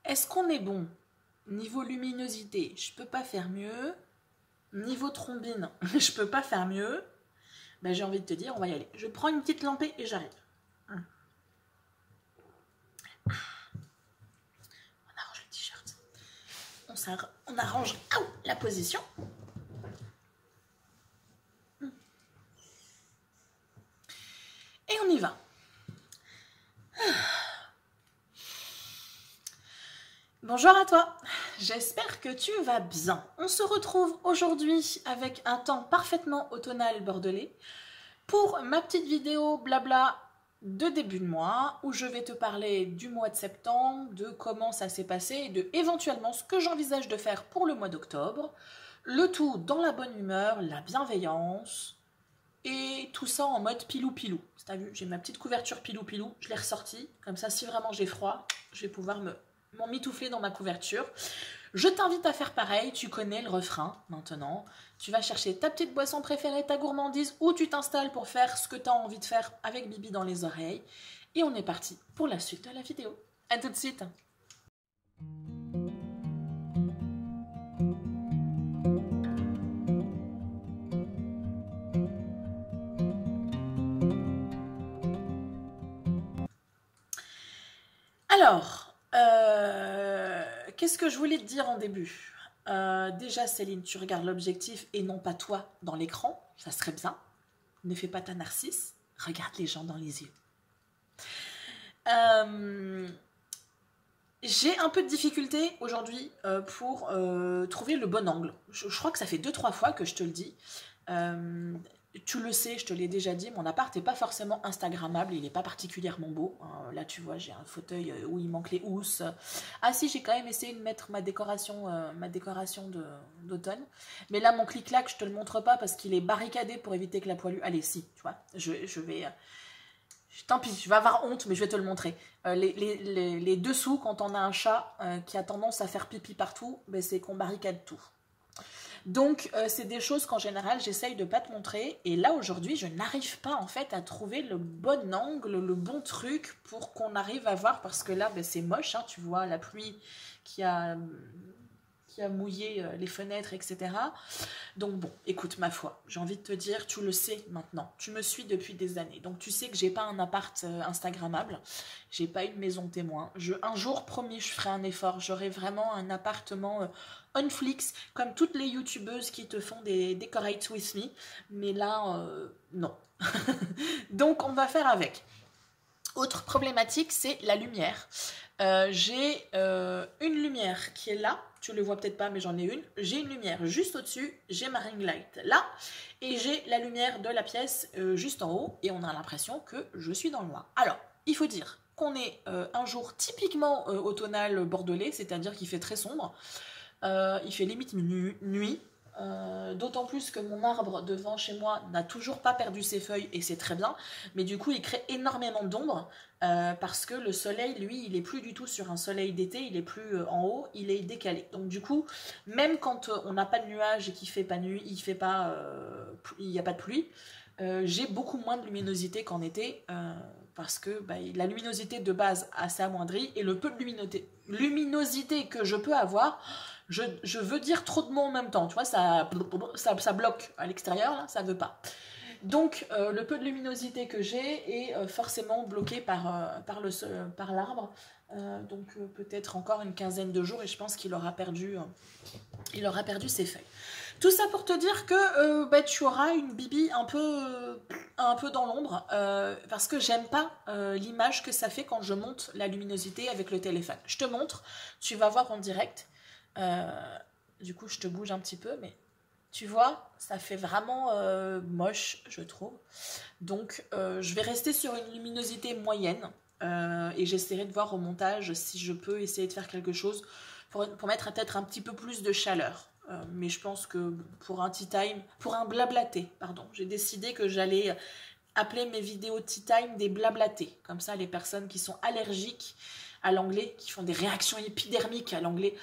Est-ce qu'on est bon? Niveau luminosité, je peux pas faire mieux. Niveau trombine, je peux pas faire mieux. Ben, j'ai envie de te dire, on va y aller. Je prends une petite lampée et j'arrive. On arrange le t-shirt. On arrange la position. Et on y va. Bonjour à toi, j'espère que tu vas bien. On se retrouve aujourd'hui avec un temps parfaitement automnal bordelais pour ma petite vidéo blabla de début de mois où je vais te parler du mois de septembre, de comment ça s'est passé et de éventuellement ce que j'envisage de faire pour le mois d'octobre. Le tout dans la bonne humeur, la bienveillance et tout ça en mode pilou-pilou. T'as vu, j'ai ma petite couverture pilou-pilou, je l'ai ressortie. Comme ça, si vraiment j'ai froid, je vais pouvoir m'emmitoufler dans ma couverture. Je t'invite à faire pareil, tu connais le refrain maintenant. Tu vas chercher ta petite boisson préférée, ta gourmandise, ou tu t'installes pour faire ce que tu as envie de faire avec Bibi dans les oreilles. Et on est parti pour la suite de la vidéo. A tout de suite. Alors, qu'est-ce que je voulais te dire en début? Déjà, Céline, tu regardes l'objectif et non pas toi dans l'écran. Ça serait bien. Ne fais pas ta narcisse. Regarde les gens dans les yeux. J'ai un peu de difficulté aujourd'hui pour trouver le bon angle. Je crois que ça fait 2-3 fois que je te le dis. Tu le sais, je te l'ai déjà dit, mon appart n'est pas forcément instagrammable, il n'est pas particulièrement beau. Là, tu vois, j'ai un fauteuil où il manque les housses. Ah si, j'ai quand même essayé de mettre ma décoration d'automne. Mais là, mon clic-clac, je te le montre pas parce qu'il est barricadé pour éviter que la poilue... Allez, si, tu vois, je vais... Tant pis, je vais avoir honte, mais je vais te le montrer. Les dessous, quand on a un chat qui a tendance à faire pipi partout, ben, c'est qu'on barricade tout. Donc, c'est des choses qu'en général, j'essaye de ne pas te montrer. Et là, aujourd'hui, je n'arrive pas, en fait, à trouver le bon angle, le bon truc pour qu'on arrive à voir. Parce que là, ben, c'est moche, hein, tu vois, la pluie qui a mouillé les fenêtres, etc. Donc bon, écoute, ma foi, j'ai envie de te dire, tu le sais maintenant, tu me suis depuis des années, donc tu sais que j'ai pas un appart instagrammable, j'ai pas une maison témoin. Un jour, promis, je ferai un effort, j'aurai vraiment un appartement on Flix, comme toutes les youtubeuses qui te font des Decorate With Me, mais là, non. Donc on va faire avec. Autre problématique, c'est la lumière. J'ai une lumière qui est là, tu le vois peut-être pas mais j'en ai une. J'ai une lumière juste au-dessus, j'ai ma ring light là, et j'ai la lumière de la pièce juste en haut, et on a l'impression que je suis dans le noir. Alors, il faut dire qu'on est un jour typiquement automnal bordelais, c'est-à-dire qu'il fait très sombre, il fait limite nuit. D'autant plus que mon arbre devant chez moi n'a toujours pas perdu ses feuilles et c'est très bien, mais du coup il crée énormément d'ombre parce que le soleil, lui, il est plus du tout sur un soleil d'été, il est plus en haut, il est décalé. Donc du coup, même quand on n'a pas de nuages et qu'il fait pas nuit, il n'y a pas de pluie, j'ai beaucoup moins de luminosité qu'en été parce que bah, la luminosité de base s'est amoindrie et le peu de luminosité que je peux avoir, je veux dire trop de mots en même temps, tu vois, ça bloque à l'extérieur, là, ça veut pas. Donc, le peu de luminosité que j'ai est forcément bloqué par l'arbre. Donc, peut-être encore une quinzaine de jours et je pense qu'il aura perdu ses feuilles. Tout ça pour te dire que bah, tu auras une Bibi un peu dans l'ombre parce que j'aime pas l'image que ça fait quand je monte la luminosité avec le téléphone. Je te montre, tu vas voir en direct. Du coup, je te bouge un petit peu, mais tu vois, ça fait vraiment moche, je trouve. Donc, je vais rester sur une luminosité moyenne et j'essaierai de voir au montage si je peux essayer de faire quelque chose pour mettre peut-être un petit peu plus de chaleur. Mais je pense que pour un tea time, pour un blablaté, pardon, j'ai décidé que j'allais appeler mes vidéos tea time des blablatés. Comme ça, les personnes qui sont allergiques à l'anglais, qui font des réactions épidermiques à l'anglais,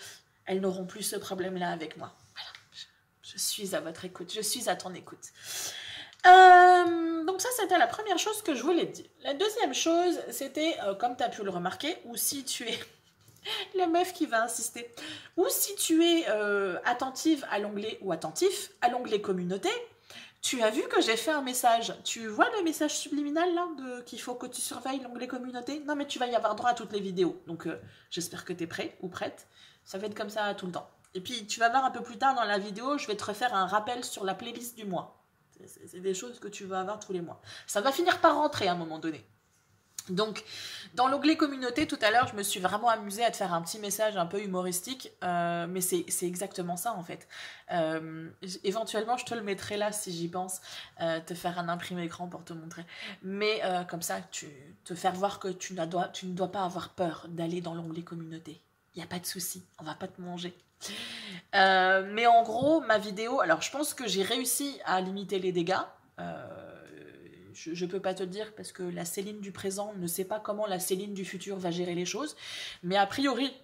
elles n'auront plus ce problème-là avec moi. Voilà, je suis à votre écoute, je suis à ton écoute. Donc ça, c'était la première chose que je voulais te dire. La deuxième chose, c'était, comme tu as pu le remarquer, ou si tu es La meuf qui va insister. Ou si tu es attentive à l'onglet ou attentif à l'onglet communauté, tu as vu que j'ai fait un message. Tu vois le message subliminal là qu'il faut que tu surveilles l'onglet communauté? Non mais tu vas y avoir droit à toutes les vidéos. Donc j'espère que tu es prêt ou prête. Ça va être comme ça tout le temps. Et puis tu vas voir un peu plus tard dans la vidéo, je vais te refaire un rappel sur la playlist du mois. C'est des choses que tu vas avoir tous les mois. Ça va finir par rentrer à un moment donné. Donc, dans l'onglet communauté, tout à l'heure, je me suis vraiment amusée à te faire un petit message un peu humoristique, mais c'est exactement ça, en fait. Éventuellement, je te le mettrai là, si j'y pense, te faire un imprimé écran pour te montrer. Mais comme ça, te faire voir que tu ne dois pas avoir peur d'aller dans l'onglet communauté. Il n'y a pas de souci, on va pas te manger. Mais en gros, ma vidéo, alors je pense que j'ai réussi à limiter les dégâts. Je peux pas te dire parce que la Céline du présent ne sait pas comment la Céline du futur va gérer les choses. Mais a priori,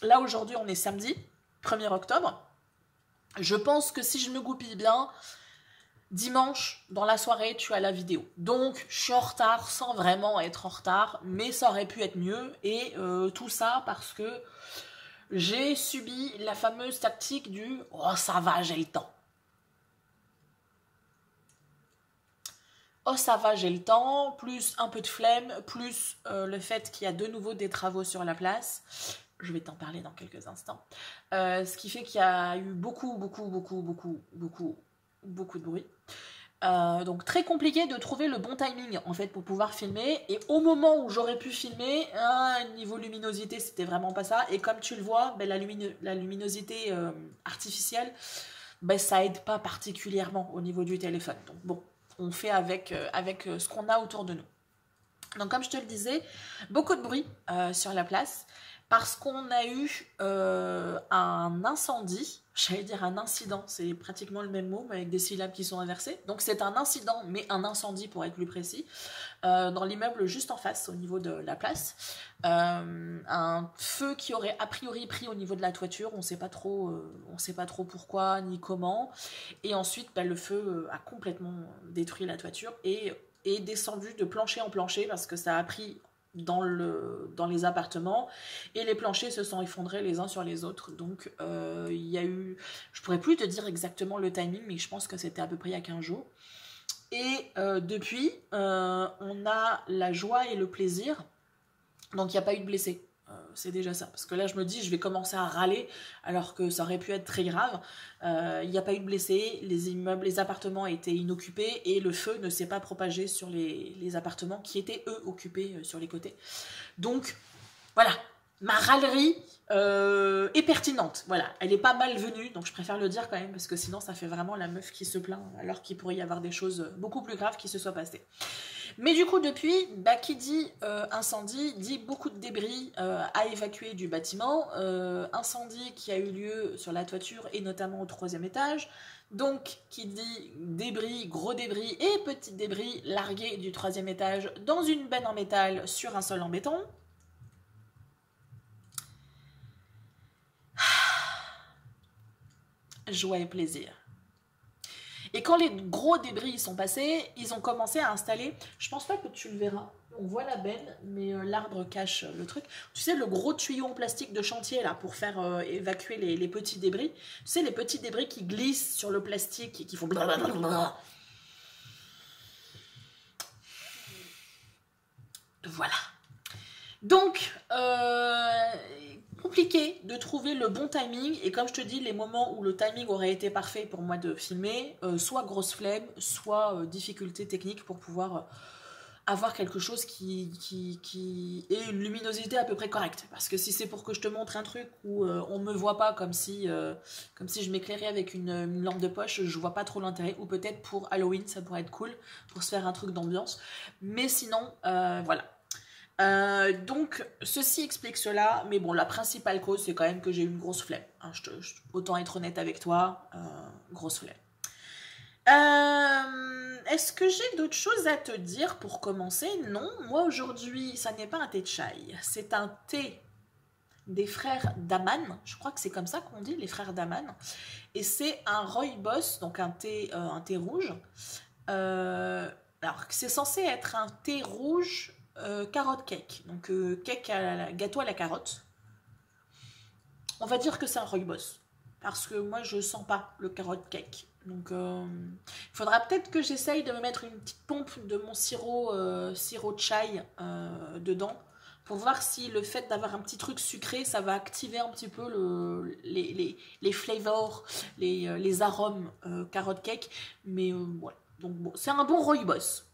là aujourd'hui on est samedi, 1er octobre. Je pense que si je me goupille bien, dimanche, dans la soirée, tu as la vidéo. Donc, je suis en retard sans vraiment être en retard, mais ça aurait pu être mieux. Et tout ça parce que j'ai subi la fameuse tactique du « Oh, ça va, j'ai le temps ». Oh ça va, j'ai le temps, plus un peu de flemme, plus le fait qu'il y a de nouveau des travaux sur la place. Je vais t'en parler dans quelques instants. Ce qui fait qu'il y a eu beaucoup de bruit. Donc très compliqué de trouver le bon timing en fait pour pouvoir filmer. Et au moment où j'aurais pu filmer, niveau luminosité, c'était vraiment pas ça. Et comme tu le vois, ben, la luminosité artificielle, ben, ça aide pas particulièrement au niveau du téléphone. Donc bon. On fait avec ce qu'on a autour de nous. Donc comme je te le disais, beaucoup de bruit sur la place parce qu'on a eu un incendie, j'allais dire un incident, c'est pratiquement le même mot mais avec des syllabes qui sont inversées. Donc c'est un incident mais un incendie pour être plus précis, dans l'immeuble juste en face au niveau de la place. Un feu qui aurait a priori pris au niveau de la toiture, on sait pas trop pourquoi ni comment. Et ensuite bah, le feu a complètement détruit la toiture et est descendu de plancher en plancher parce que ça a pris dans les appartements et les planchers se sont effondrés les uns sur les autres. Donc il y a eu, je pourrais plus te dire exactement le timing, mais je pense que c'était à peu près il y a 15 jours. Et depuis, on a la joie et le plaisir. Donc il n'y a pas eu de blessés. C'est déjà ça. Parce que là, je me dis, je vais commencer à râler alors que ça aurait pu être très grave. Il n'y a pas eu de blessés. Les immeubles, les appartements étaient inoccupés et le feu ne s'est pas propagé sur les appartements qui étaient, eux, occupés sur les côtés. Donc, voilà. Ma râlerie est pertinente. Voilà. Elle n'est pas malvenue. Donc, je préfère le dire quand même parce que sinon, ça fait vraiment la meuf qui se plaint alors qu'il pourrait y avoir des choses beaucoup plus graves qui se soient passées. Mais du coup, depuis, bah, qui dit incendie, dit beaucoup de débris à évacuer du bâtiment. Incendie qui a eu lieu sur la toiture et notamment au 3e étage. Donc, qui dit débris, gros débris et petits débris largués du 3e étage dans une benne en métal sur un sol en béton. Joie et plaisir. Et quand les gros débris sont passés, ils ont commencé à installer, je pense pas que tu le verras, on voit la benne, mais l'arbre cache le truc. Tu sais, le gros tuyau en plastique de chantier là pour faire évacuer les petits débris. Tu sais, les petits débris qui glissent sur le plastique et qui font blablabla. Voilà. Donc, compliqué de trouver le bon timing et comme je te dis, les moments où le timing aurait été parfait pour moi de filmer, soit grosse flemme, soit difficulté technique pour pouvoir avoir quelque chose qui ait une luminosité à peu près correcte. Parce que si c'est pour que je te montre un truc où on me voit pas comme si je m'éclairais avec une lampe de poche, je vois pas trop l'intérêt. Ou peut-être pour Halloween, ça pourrait être cool pour se faire un truc d'ambiance. Mais sinon, voilà. Donc ceci explique cela, mais bon, la principale cause c'est quand même que j'ai eu une grosse flemme, hein, autant être honnête avec toi, grosse flemme. Est-ce que j'ai d'autres choses à te dire pour commencer? Non, moi aujourd'hui ça n'est pas un thé de chai, c'est un thé des frères Daman, je crois que c'est comme ça qu'on dit, les frères Daman, et c'est un rooibos, donc un thé rouge. Alors c'est censé être un thé rouge carotte cake, donc cake gâteau à la carotte, On va dire que c'est un rooibos. Parce que moi, je sens pas le carrot cake. Donc, il faudra peut-être que j'essaye de me mettre une petite pompe de mon sirop de chai dedans. Pour voir si le fait d'avoir un petit truc sucré, ça va activer un petit peu les flavors, les arômes carrot cake. Mais voilà. Donc, bon, c'est un bon rooibos.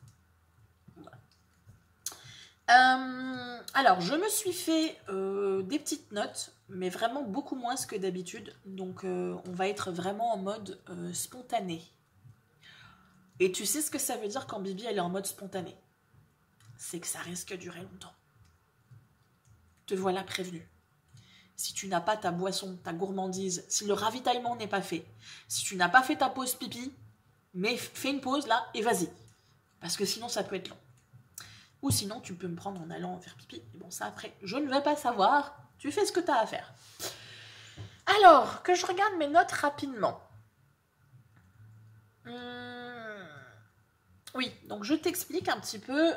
Alors, je me suis fait des petites notes, mais vraiment beaucoup moins que d'habitude. Donc, on va être vraiment en mode spontané. Et tu sais ce que ça veut dire quand Bibi elle est en mode spontané? C'est que ça risque de durer longtemps. Te voilà prévenu. Si tu n'as pas ta boisson, ta gourmandise, si le ravitaillement n'est pas fait, si tu n'as pas fait ta pause pipi, mais fais une pause là et vas-y. Parce que sinon ça peut être long. Ou sinon, tu peux me prendre en allant faire pipi. Et bon, ça après, je ne vais pas savoir. Tu fais ce que tu as à faire. Alors, que je regarde mes notes rapidement. Oui, donc je t'explique un petit peu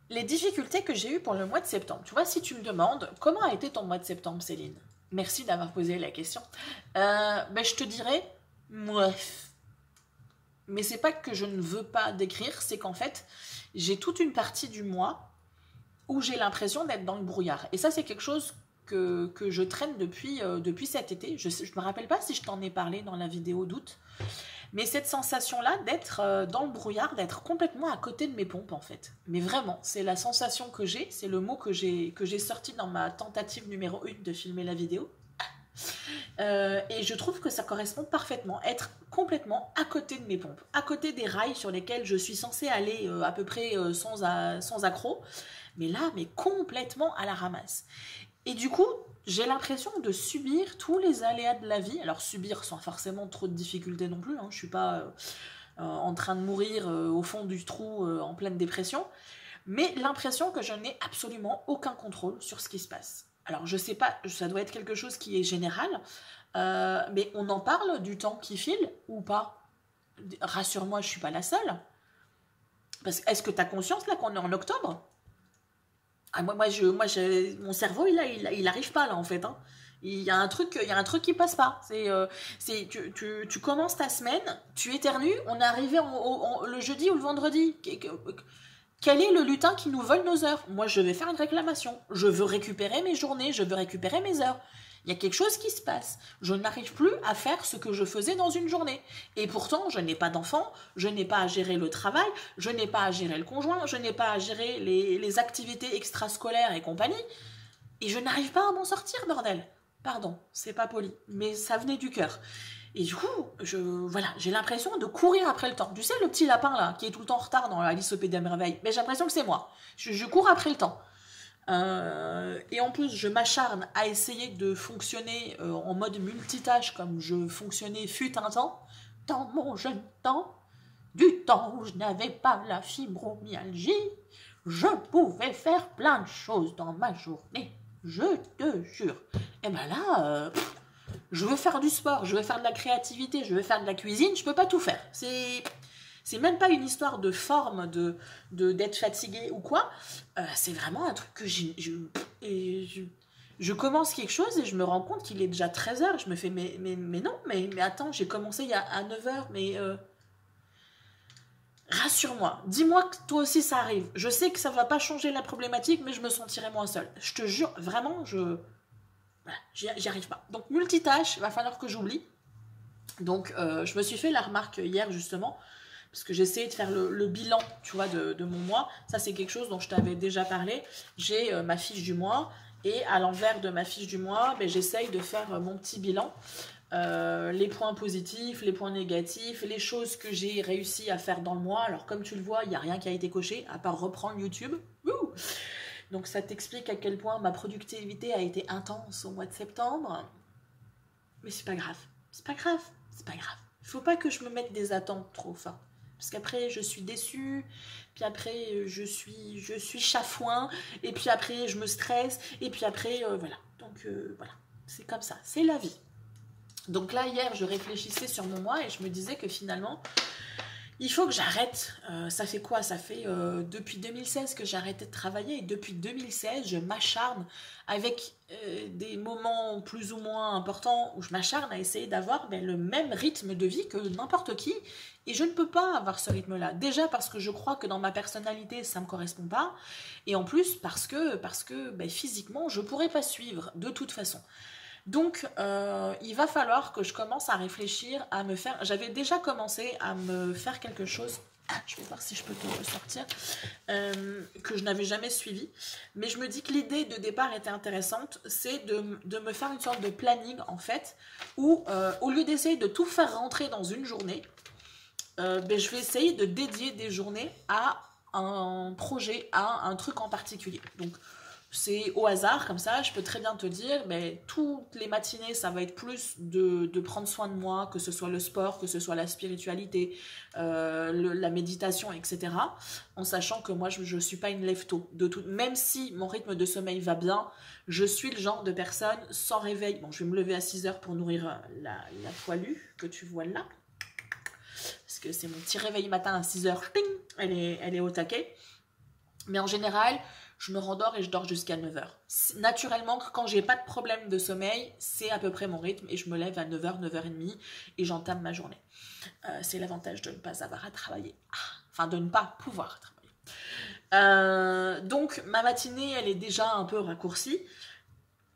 les difficultés que j'ai eues pour le mois de septembre. Tu vois, si tu me demandes, comment a été ton mois de septembre, Céline? Merci d'avoir posé la question. Je te dirais, bref. Mais c'est pas que je ne veux pas décrire, c'est qu'en fait, j'ai toute une partie du mois où j'ai l'impression d'être dans le brouillard. Et ça, c'est quelque chose que je traîne depuis cet été. Je ne me rappelle pas si je t'en ai parlé dans la vidéo d'août. Mais cette sensation-là d'être dans le brouillard, d'être complètement à côté de mes pompes, en fait. Mais vraiment, c'est la sensation que j'ai, c'est le mot que j'ai sorti dans ma tentative numéro 1 de filmer la vidéo. Et je trouve que ça correspond parfaitement, être complètement à côté de mes pompes, à côté des rails sur lesquels je suis censée aller à peu près sans accroc, mais là, mais complètement à la ramasse. Et du coup, j'ai l'impression de subir tous les aléas de la vie, alors subir sans forcément trop de difficultés non plus, hein. Je suis pas en train de mourir au fond du trou en pleine dépression, mais l'impression que je n'ai absolument aucun contrôle sur ce qui se passe. Alors, je sais pas, ça doit être quelque chose qui est général, mais on en parle du temps qui file ou pas? Rassure-moi, je suis pas la seule. Parce que, est-ce que tu as conscience là qu'on est en octobre? Ah, mon cerveau, il arrive pas là en fait. Hein. Il y a un truc qui passe pas. Tu commences ta semaine, tu éternues, on est arrivé le jeudi ou le vendredi. Quel est le lutin qui nous vole nos heures? Moi, je vais faire une réclamation. Je veux récupérer mes journées, je veux récupérer mes heures. Il y a quelque chose qui se passe. Je n'arrive plus à faire ce que je faisais dans une journée. Et pourtant, je n'ai pas d'enfant, je n'ai pas à gérer le travail, je n'ai pas à gérer le conjoint, je n'ai pas à gérer les activités extrascolaires et compagnie. Et je n'arrive pas à m'en sortir, bordel. Pardon, c'est pas poli, mais ça venait du cœur. Et du coup, j'ai l'impression de courir après le temps. Tu sais, le petit lapin là, qui est tout le temps en retard dans Alice au Pays des Merveilles, mais j'ai l'impression que c'est moi. Je cours après le temps. Et en plus, je m'acharne à essayer de fonctionner en mode multitâche comme je fonctionnais fut un temps, dans mon jeune temps, du temps où je n'avais pas la fibromyalgie, je pouvais faire plein de choses dans ma journée, je te jure. Et ben là, je veux faire du sport, je veux faire de la créativité, je veux faire de la cuisine, je peux pas tout faire. C'est même pas une histoire de forme, d'être fatigué ou quoi. C'est vraiment un truc que je commence quelque chose et je me rends compte qu'il est déjà 13h. Je me fais, mais non, mais attends, j'ai commencé à 9h, mais rassure-moi, dis-moi que toi aussi ça arrive. Je sais que ça va pas changer la problématique, mais je me sentirai moins seule. Je te jure, vraiment, voilà, j'y arrive pas. Donc, multitâche, il va falloir que j'oublie. Donc, je me suis fait la remarque hier, justement, parce que j'essayais de faire le bilan, tu vois, de mon mois. Ça, c'est quelque chose dont je t'avais déjà parlé. J'ai ma fiche du mois, et à l'envers de ma fiche du mois, j'essaye de faire mon petit bilan. Les points positifs, les points négatifs, les choses que j'ai réussi à faire dans le mois. Alors, comme tu le vois, il n'y a rien qui a été coché, à part reprendre YouTube. Wouh! Donc, ça t'explique à quel point ma productivité a été intense au mois de septembre. Mais c'est pas grave. C'est pas grave. C'est pas grave. Il faut pas que je me mette des attentes trop fortes. Parce qu'après, je suis déçue, puis après, je suis chafouin, et puis après, je me stresse, et puis après, voilà. Donc, voilà, c'est comme ça, c'est la vie. Donc là, hier, je réfléchissais sur mon mois, et je me disais que finalement, Il faut que j'arrête. Ça fait quoi? Ça fait depuis 2016 que j'ai arrêté de travailler. Et depuis 2016, je m'acharne avec des moments plus ou moins importants où je m'acharne à essayer d'avoir le même rythme de vie que n'importe qui. Et je ne peux pas avoir ce rythme-là. Déjà parce que je crois que dans ma personnalité, ça ne me correspond pas. Et en plus parce que physiquement, je ne pourrais pas suivre de toute façon. Donc, il va falloir que je commence à réfléchir, à me faire... J'avais déjà commencé à me faire quelque chose, je vais voir si je peux te le sortir, que je n'avais jamais suivi. Mais je me dis que l'idée de départ était intéressante, c'est de me faire une sorte de planning, en fait, où, au lieu d'essayer de tout faire rentrer dans une journée, je vais essayer de dédier des journées à un projet, à un truc en particulier. Donc, c'est au hasard, comme ça, je peux très bien te dire, toutes les matinées, ça va être plus de prendre soin de moi, que ce soit le sport, que ce soit la spiritualité, la méditation, etc. En sachant que moi, je ne suis pas une lève-tôt. Même si mon rythme de sommeil va bien, je suis le genre de personne sans réveil. Bon, je vais me lever à 6 heures pour nourrir la poilue que tu vois là. Parce que c'est mon petit réveil matin à 6 heures, ting, elle est au taquet. Mais en général, je me rendors et je dors jusqu'à 9 heures. Naturellement, quand j'ai pas de problème de sommeil, c'est à peu près mon rythme et je me lève à 9 heures, 9h30 et j'entame ma journée. C'est l'avantage de ne pas avoir à travailler. Enfin, de ne pas pouvoir travailler. Donc, ma matinée, elle est déjà un peu raccourcie.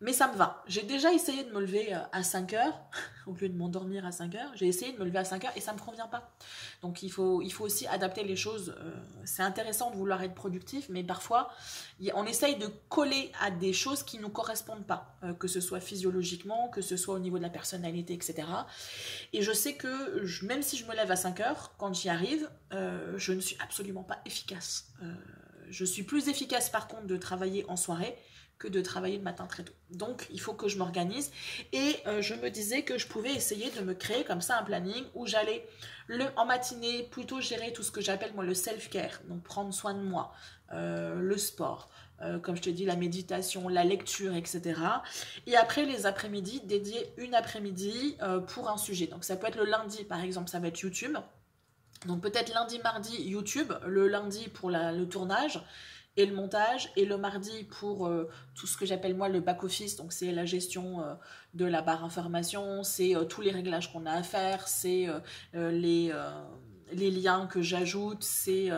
Mais ça me va. J'ai déjà essayé de me lever à 5 heures, au lieu de m'endormir à 5 heures. J'ai essayé de me lever à 5 heures et ça ne me convient pas. Donc il faut aussi adapter les choses. C'est intéressant de vouloir être productif, mais parfois, on essaye de coller à des choses qui ne nous correspondent pas. Que ce soit physiologiquement, que ce soit au niveau de la personnalité, etc. Et je sais que même si je me lève à 5 heures, quand j'y arrive, je ne suis absolument pas efficace. Je suis plus efficace par contre de travailler en soirée que de travailler le matin très tôt. Donc, il faut que je m'organise. Et je me disais que je pouvais essayer de me créer comme ça un planning où j'allais, en matinée, plutôt gérer tout ce que j'appelle moi le self-care. Donc, prendre soin de moi, le sport, comme je te dis, la méditation, la lecture, etc. Et après, les après-midi, dédier une après-midi pour un sujet. Donc, ça peut être le lundi, par exemple, ça va être YouTube. Donc, peut-être lundi, mardi, YouTube. Le lundi pour le tournage et le montage, et le mardi pour tout ce que j'appelle moi le back-office, donc c'est la gestion de la barre information, c'est tous les réglages qu'on a à faire, c'est les liens que j'ajoute, c'est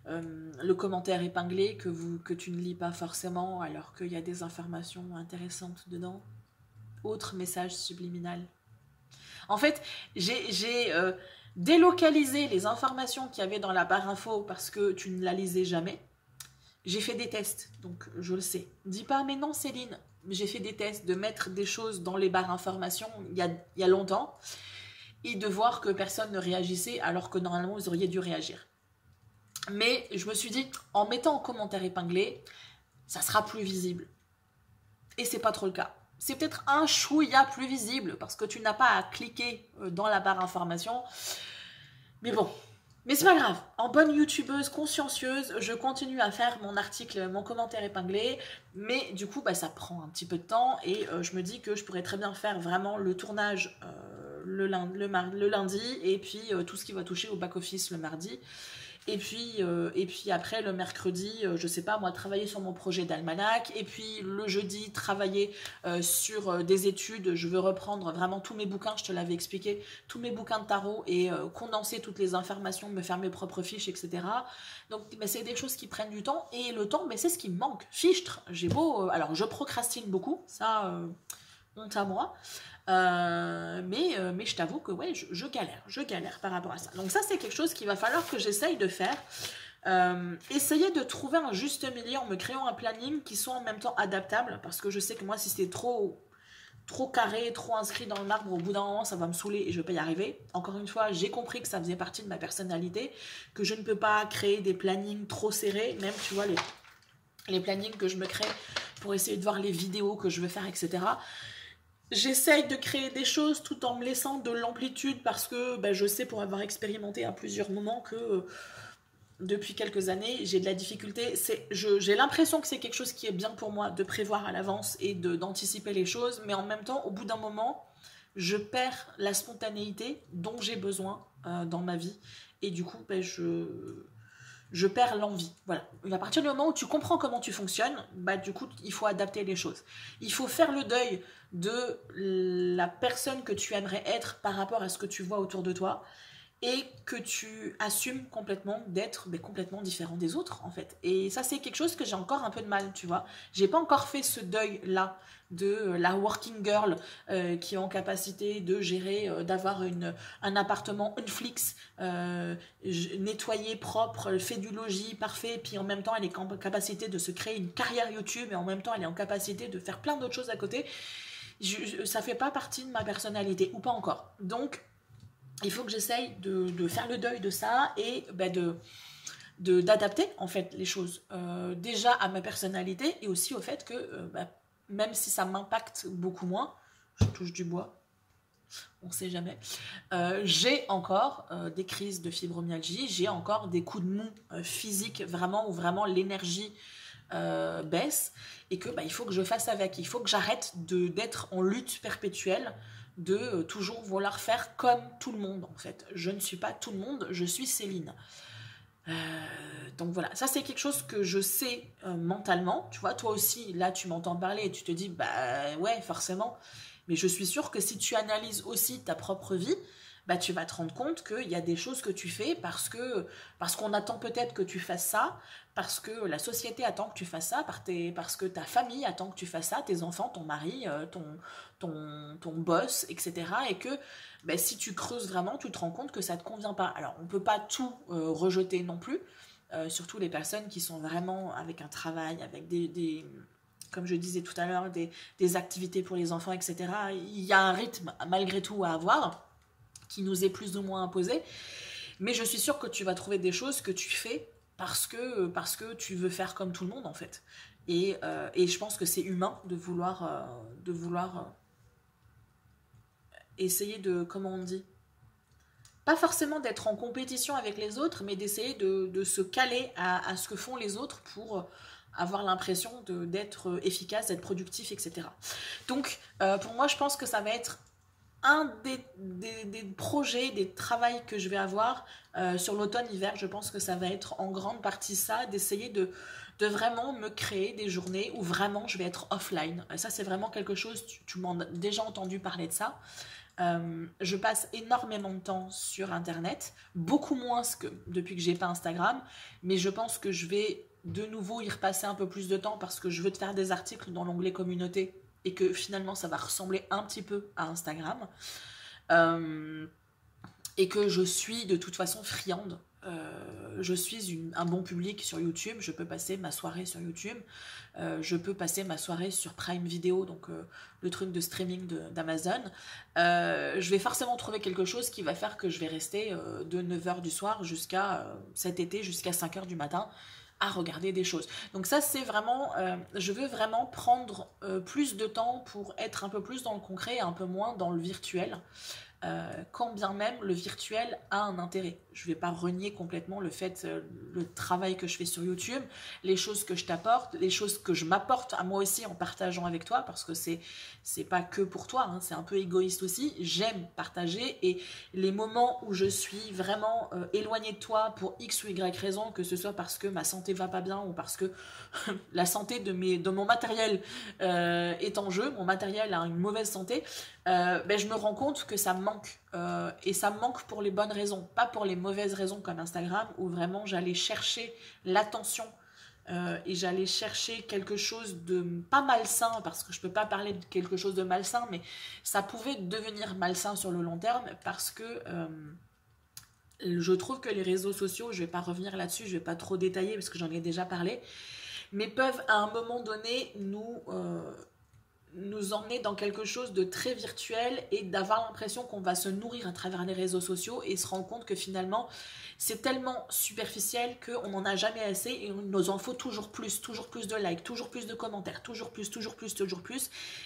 le commentaire épinglé que tu ne lis pas forcément alors qu'il y a des informations intéressantes dedans. Autre message subliminal. En fait, j'ai délocalisé les informations qu'il y avait dans la barre info parce que tu ne la lisais jamais. J'ai fait des tests, donc je le sais. Dis pas, mais non Céline, j'ai fait des tests de mettre des choses dans les barres informations il y a longtemps et de voir que personne ne réagissait alors que normalement vous auriez dû réagir. Mais je me suis dit, en mettant en commentaire épinglé, ça sera plus visible. Et c'est pas trop le cas. C'est peut-être un chouïa plus visible parce que tu n'as pas à cliquer dans la barre information. Mais bon. Mais c'est pas grave, en bonne youtubeuse consciencieuse, je continue à faire mon article, mon commentaire épinglé, mais du coup ça prend un petit peu de temps et je me dis que je pourrais très bien faire vraiment le tournage le lundi et puis tout ce qui va toucher au back-office le mardi. Et puis après, le mercredi, je sais pas, moi, travailler sur mon projet d'almanach. Et puis le jeudi, travailler sur des études. Je veux reprendre vraiment tous mes bouquins, je te l'avais expliqué, tous mes bouquins de tarot et condenser toutes les informations, me faire mes propres fiches, etc. Donc, c'est des choses qui prennent du temps. Et le temps, c'est ce qui me manque. Fichtre, j'ai beau... alors, je procrastine beaucoup, ça, honte à moi. Mais je t'avoue que ouais, je galère par rapport à ça. Donc ça, c'est quelque chose qu'il va falloir que j'essaye de faire. Essayer de trouver un juste milieu en me créant un planning qui soit en même temps adaptable, parce que je sais que moi, si c'est trop carré, trop inscrit dans le marbre, au bout d'un moment, ça va me saouler et je vais pas y arriver. Encore une fois, j'ai compris que ça faisait partie de ma personnalité, que je ne peux pas créer des plannings trop serrés, même, tu vois, les plannings que je me crée pour essayer de voir les vidéos que je veux faire, etc. J'essaye de créer des choses tout en me laissant de l'amplitude parce que je sais pour avoir expérimenté à plusieurs moments que depuis quelques années, j'ai de la difficulté. J'ai l'impression que c'est quelque chose qui est bien pour moi de prévoir à l'avance et d'anticiper les choses, mais en même temps, au bout d'un moment, je perds la spontanéité dont j'ai besoin dans ma vie. et du coup, ben, je perds l'envie. Voilà. Et à partir du moment où tu comprends comment tu fonctionnes, bah, du coup, il faut adapter les choses. Il faut faire le deuil de la personne que tu aimerais être par rapport à ce que tu vois autour de toi et que tu assumes complètement d'être complètement différent des autres, en fait. Et ça, c'est quelque chose que j'ai encore un peu de mal, tu vois. J'ai pas encore fait ce deuil-là de la working girl qui est en capacité de gérer, d'avoir un appartement Netflix nettoyé, propre, fait du logis parfait, puis en même temps, elle est en capacité de se créer une carrière YouTube et en même temps, elle est en capacité de faire plein d'autres choses à côté. Ça fait pas partie de ma personnalité, ou pas encore. Donc, il faut que j'essaye de faire le deuil de ça et bah, d'adapter en fait les choses déjà à ma personnalité et aussi au fait que bah, même si ça m'impacte beaucoup moins, je touche du bois, on sait jamais, j'ai encore des crises de fibromyalgie, j'ai encore des coups de mou physiques vraiment où vraiment l'énergie baisse et que bah, il faut que je fasse avec, il faut que j'arrête d'être en lutte perpétuelle de toujours vouloir faire comme tout le monde en fait. Je ne suis pas tout le monde, je suis Céline. Donc voilà, ça c'est quelque chose que je sais mentalement, tu vois, toi aussi, là tu m'entends parler et tu te dis, bah ouais, forcément, mais je suis sûre que si tu analyses aussi ta propre vie, bah tu vas te rendre compte qu'il y a des choses que tu fais parce qu'on attend peut-être que tu fasses ça, parce que la société attend que tu fasses ça, parce que ta famille attend que tu fasses ça, tes enfants, ton mari, ton boss, etc. Et que bah, si tu creuses vraiment, tu te rends compte que ça ne te convient pas. Alors on ne peut pas tout rejeter non plus, surtout les personnes qui sont vraiment avec un travail, avec comme je disais tout à l'heure, des activités pour les enfants, etc. Il y a un rythme malgré tout à avoir qui nous est plus ou moins imposé, mais je suis sûre que tu vas trouver des choses que tu fais parce que tu veux faire comme tout le monde en fait. Et je pense que c'est humain de vouloir essayer de, comment on dit, pas forcément d'être en compétition avec les autres, mais d'essayer de se caler à ce que font les autres pour avoir l'impression d'être efficace, d'être productif, etc. Donc pour moi je pense que ça va être un des projets, des travails que je vais avoir sur l'automne-hiver. Je pense que ça va être en grande partie ça, d'essayer de vraiment me créer des journées où vraiment je vais être offline. Et ça, c'est vraiment quelque chose, tu m'en as déjà entendu parler de ça. Je passe énormément de temps sur Internet, beaucoup moins depuis que j'ai pas Instagram, mais je pense que je vais de nouveau y repasser un peu plus de temps parce que je veux te faire des articles dans l'onglet communauté et que finalement ça va ressembler un petit peu à Instagram et que je suis de toute façon friande. Je suis un bon public sur YouTube, je peux passer ma soirée sur YouTube, je peux passer ma soirée sur Prime Video, donc le truc de streaming d'Amazon. Je vais forcément trouver quelque chose qui va faire que je vais rester de 9h du soir jusqu'à cet été, jusqu'à 5h du matin à regarder des choses. Donc ça c'est vraiment, je veux vraiment prendre plus de temps pour être un peu plus dans le concret et un peu moins dans le virtuel. Quand bien même le virtuel a un intérêt. Je ne vais pas renier complètement le fait, le travail que je fais sur YouTube, les choses que je t'apporte, les choses que je m'apporte à moi aussi en partageant avec toi, parce que c'est pas que pour toi, hein, c'est un peu égoïste aussi. J'aime partager et les moments où je suis vraiment éloignée de toi pour X ou Y raison, que ce soit parce que ma santé va pas bien ou parce que la santé de mon matériel est en jeu, mon matériel a une mauvaise santé, ben je me rends compte que ça me manque et ça me manque pour les bonnes raisons, pas pour les mauvaises raisons comme Instagram où vraiment j'allais chercher l'attention et j'allais chercher quelque chose de pas malsain, parce que je peux pas parler de quelque chose de malsain, mais ça pouvait devenir malsain sur le long terme parce que je trouve que les réseaux sociaux, je vais pas revenir là-dessus, je vais pas trop détailler parce que j'en ai déjà parlé, mais peuvent à un moment donné nous emmener dans quelque chose de très virtuel et d'avoir l'impression qu'on va se nourrir à travers les réseaux sociaux et se rendre compte que finalement c'est tellement superficiel qu'on n'en a jamais assez et il nous en faut toujours plus de likes, toujours plus de commentaires, toujours plus,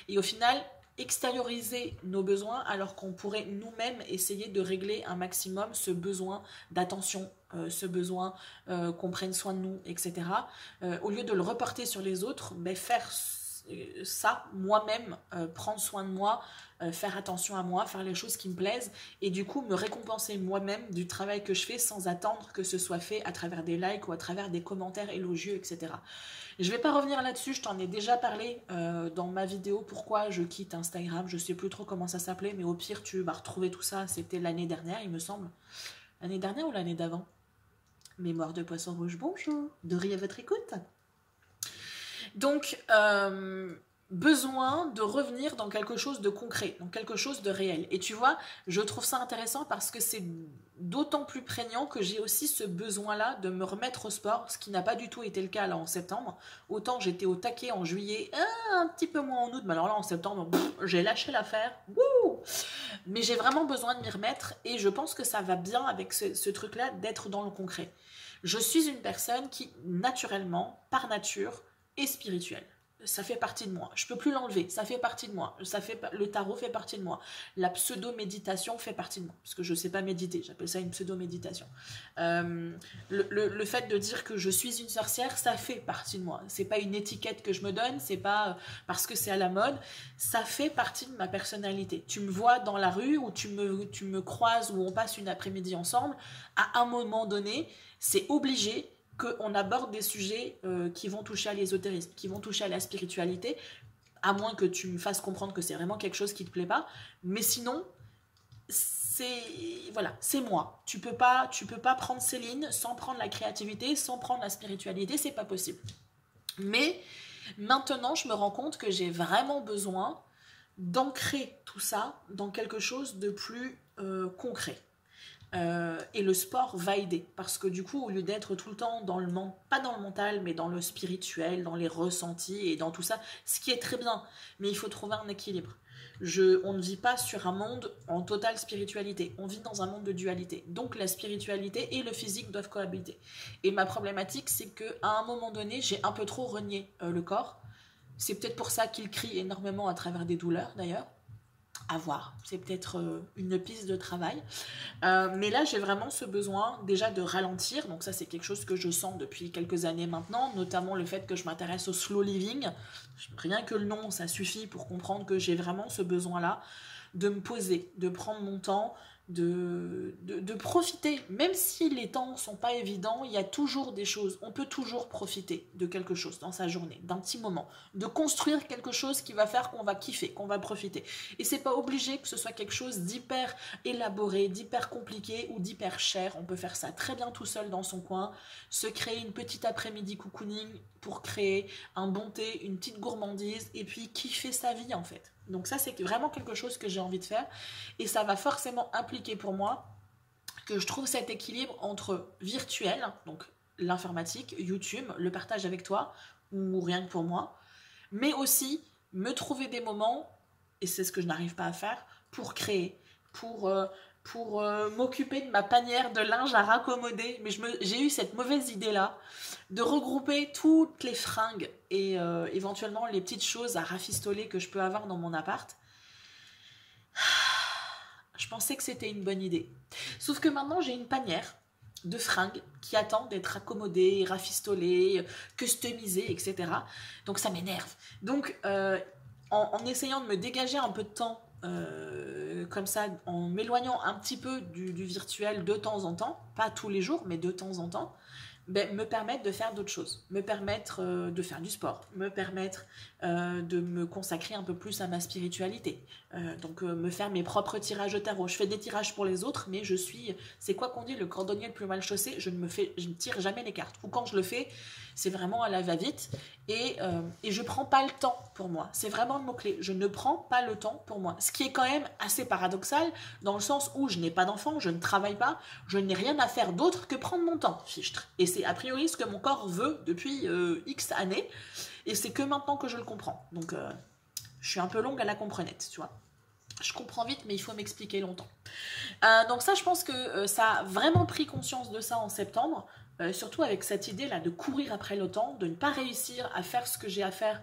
et au final extérioriser nos besoins alors qu'on pourrait nous-mêmes essayer de régler un maximum ce besoin d'attention, ce besoin qu'on prenne soin de nous, etc. Au lieu de le reporter sur les autres, mais faire ça moi-même, prendre soin de moi, faire attention à moi, faire les choses qui me plaisent et du coup me récompenser moi-même du travail que je fais sans attendre que ce soit fait à travers des likes ou à travers des commentaires élogieux, etc. Je vais pas revenir là-dessus, je t'en ai déjà parlé dans ma vidéo pourquoi je quitte Instagram, je sais plus trop comment ça s'appelait, mais au pire tu vas retrouver tout ça, c'était l'année dernière il me semble. L'année dernière ou l'année d'avant? Mémoire de poisson rouge, bonjour, Dory à votre écoute. Donc, besoin de revenir dans quelque chose de concret, dans quelque chose de réel. Et tu vois, je trouve ça intéressant parce que c'est d'autant plus prégnant que j'ai aussi ce besoin-là de me remettre au sport, ce qui n'a pas du tout été le cas là en septembre. Autant j'étais au taquet en juillet, un petit peu moins en août, mais alors là en septembre, j'ai lâché l'affaire. Mais j'ai vraiment besoin de m'y remettre et je pense que ça va bien avec ce truc-là d'être dans le concret. Je suis une personne qui, naturellement, par nature, est spirituelle. Ça fait partie de moi. Je peux plus l'enlever. Ça fait partie de moi. Le tarot fait partie de moi. La pseudo-méditation fait partie de moi. Parce que je ne sais pas méditer. J'appelle ça une pseudo-méditation. Le fait de dire que je suis une sorcière, ça fait partie de moi. C'est pas une étiquette que je me donne. C'est pas parce que c'est à la mode. Ça fait partie de ma personnalité. Tu me vois dans la rue ou tu me croises ou on passe une après-midi ensemble. À un moment donné, c'est obligé qu'on aborde des sujets qui vont toucher à l'ésotérisme, qui vont toucher à la spiritualité, à moins que tu me fasses comprendre que c'est vraiment quelque chose qui te plaît pas. Mais sinon, c'est moi. Tu peux pas prendre Céline sans prendre la créativité, sans prendre la spiritualité, c'est pas possible. Mais maintenant, je me rends compte que j'ai vraiment besoin d'ancrer tout ça dans quelque chose de plus concret. Et le sport va aider parce que du coup au lieu d'être tout le temps dans le pas dans le mental mais dans le spirituel, dans les ressentis et dans tout ça, ce qui est très bien, mais il faut trouver un équilibre. On ne vit pas sur un monde en totale spiritualité, on vit dans un monde de dualité, donc la spiritualité et le physique doivent cohabiter. Et ma problématique c'est que à un moment donné j'ai un peu trop renié le corps. C'est peut-être pour ça qu'il crie énormément à travers des douleurs d'ailleurs. À voir, c'est peut-être une piste de travail. Mais là, j'ai vraiment ce besoin déjà de ralentir. Donc ça, c'est quelque chose que je sens depuis quelques années maintenant, notamment le fait que je m'intéresse au slow living. Rien que le nom, ça suffit pour comprendre que j'ai vraiment ce besoin-là de me poser, de prendre mon temps, de profiter. Même si les temps ne sont pas évidents, il y a toujours des choses. On peut toujours profiter de quelque chose dans sa journée, d'un petit moment, de construire quelque chose qui va faire qu'on va kiffer, qu'on va profiter. Et c'est pas obligé que ce soit quelque chose d'hyper élaboré, d'hyper compliqué ou d'hyper cher. On peut faire ça très bien tout seul dans son coin, se créer une petite après-midi cocooning pour créer un bon thé, une petite gourmandise et puis kiffer sa vie en fait. Donc ça, c'est vraiment quelque chose que j'ai envie de faire et ça va forcément impliquer pour moi que je trouve cet équilibre entre virtuel, donc l'informatique, YouTube, le partage avec toi ou rien que pour moi, mais aussi me trouver des moments, et c'est ce que je n'arrive pas à faire, pour créer, pour m'occuper de ma panière de linge à raccommoder. Mais j'ai eu cette mauvaise idée-là de regrouper toutes les fringues et éventuellement les petites choses à rafistoler que je peux avoir dans mon appart. Je pensais que c'était une bonne idée. Sauf que maintenant, j'ai une panière de fringues qui attend d'être accommodée, rafistolée, customisée, etc. Donc ça m'énerve. Donc en essayant de me dégager un peu de temps comme ça, en m'éloignant un petit peu du virtuel de temps en temps, pas tous les jours, mais de temps en temps, me permettre de faire d'autres choses, me permettre de faire du sport, me permettre de me consacrer un peu plus à ma spiritualité, donc me faire mes propres tirages de tarot. Je fais des tirages pour les autres, mais c'est quoi qu'on dit, le cordonnier le plus mal chaussé, je ne tire jamais les cartes, ou quand je le fais, c'est vraiment à la va-vite, et je prends pas le temps pour moi, c'est vraiment le mot-clé, je ne prends pas le temps pour moi, ce qui est quand même assez paradoxal, dans le sens où je n'ai pas d'enfant, je ne travaille pas, je n'ai rien à faire d'autre que prendre mon temps, fichtre, et c'est a priori ce que mon corps veut depuis X années, et c'est que maintenant que je le comprends, donc je suis un peu longue à la comprenette, tu vois. Je comprends vite, mais il faut m'expliquer longtemps. Donc ça, je pense que ça a vraiment pris conscience de ça en septembre, surtout avec cette idée-là de courir après le temps, de ne pas réussir à faire ce que j'ai à faire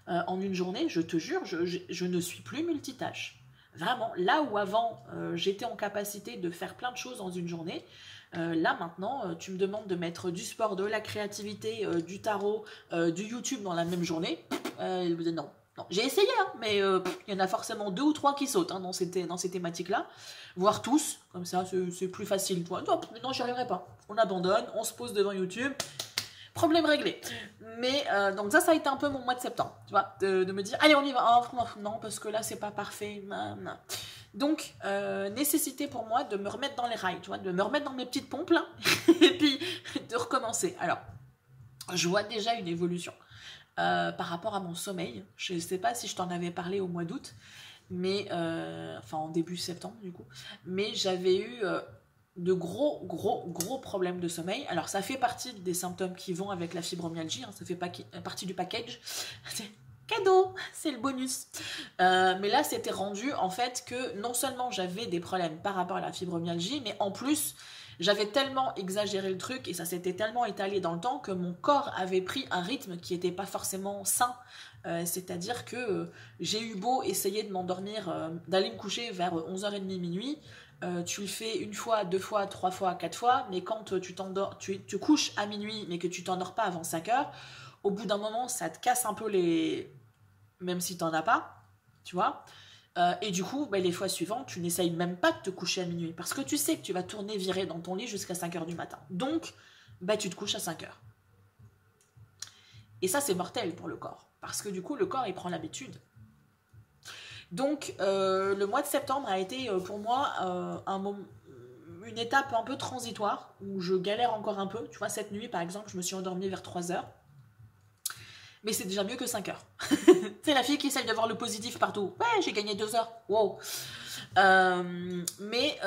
en une journée. Je te jure, je ne suis plus multitâche. Vraiment, là où avant, j'étais en capacité de faire plein de choses dans une journée, là maintenant, tu me demandes de mettre du sport, de la créativité, du tarot, du YouTube dans la même journée. Non. Non, j'ai essayé, hein, mais il y en a forcément 2 ou 3 qui sautent dans ces thématiques-là, voire tous, comme ça c'est plus facile. Toi, non, j'y arriverai pas. On abandonne, on se pose devant YouTube, problème réglé. Mais donc ça a été un peu mon mois de septembre, tu vois, de me dire, allez, on y va. Oh, non, parce que là, c'est pas parfait. Non. Donc, nécessité pour moi de me remettre dans les rails, tu vois, de me remettre dans mes petites pompes, là, et puis de recommencer. Alors, je vois déjà une évolution par rapport à mon sommeil. Je ne sais pas si je t'en avais parlé au mois d'août, mais enfin en début septembre du coup, mais j'avais eu de gros problèmes de sommeil. Alors ça fait partie des symptômes qui vont avec la fibromyalgie, hein, ça fait partie du package. C'est cadeau, c'est le bonus. Mais là c'était rendu en fait que non seulement j'avais des problèmes par rapport à la fibromyalgie, mais en plus j'avais tellement exagéré le truc et ça s'était tellement étalé dans le temps que mon corps avait pris un rythme qui n'était pas forcément sain. C'est-à-dire que j'ai eu beau essayer de m'endormir, d'aller me coucher vers 11h30 minuit, tu le fais 1 fois, 2 fois, 3 fois, 4 fois, mais quand tu couches à minuit mais que tu t'endors pas avant 5h, au bout d'un moment ça te casse un peu les... même si t'en as pas, tu vois. Et du coup, les fois suivantes, tu n'essayes même pas de te coucher à minuit parce que tu sais que tu vas tourner virer dans ton lit jusqu'à 5h du matin. Donc, tu te couches à 5h. Et ça, c'est mortel pour le corps parce que du coup, le corps, il prend l'habitude. Donc, le mois de septembre a été pour moi une étape un peu transitoire où je galère encore un peu. Tu vois, cette nuit, par exemple, je me suis endormie vers 3h. Mais c'est déjà mieux que 5 heures. C'est la fille qui essaye de voir le positif partout. Ouais, j'ai gagné 2 heures. Wow. Mais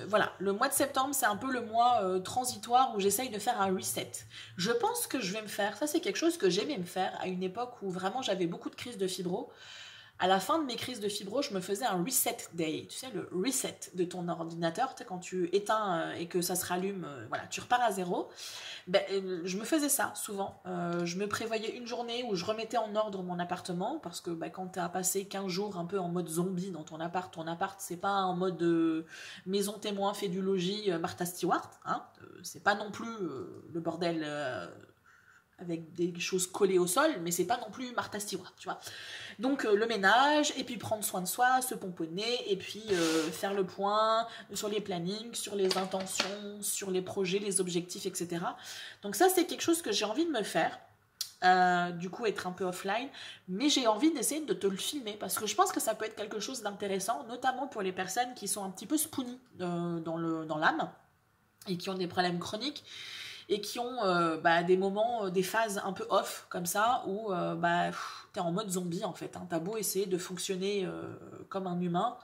voilà, le mois de septembre, c'est un peu le mois transitoire où j'essaye de faire un reset. Je pense que je vais me faire, ça c'est quelque chose que j'aimais me faire à une époque où vraiment j'avais beaucoup de crises de fibro. À la fin de mes crises de fibro, je me faisais un reset day. Tu sais, le reset de ton ordinateur, tu sais, quand tu éteins et que ça se rallume, voilà, tu repars à zéro. Je me faisais ça souvent. Je me prévoyais une journée où je remettais en ordre mon appartement parce que quand tu as passé 15 jours un peu en mode zombie dans ton appart c'est pas en mode maison témoin, fait du logis, Martha Stewart. Hein, c'est pas non plus le bordel avec des choses collées au sol, mais c'est pas non plus Martha Stewart, tu vois. Donc le ménage, et puis prendre soin de soi, se pomponner, et puis faire le point sur les plannings, sur les intentions, sur les projets, les objectifs, etc. Donc ça, c'est quelque chose que j'ai envie de me faire. Du coup, être un peu offline. Mais j'ai envie d'essayer de te le filmer, parce que je pense que ça peut être quelque chose d'intéressant, notamment pour les personnes qui sont un petit peu spoonies dans l'âme, et qui ont des problèmes chroniques, et qui ont des moments, des phases un peu off comme ça où t'es en mode zombie en fait. Hein. T'as beau essayer de fonctionner comme un humain.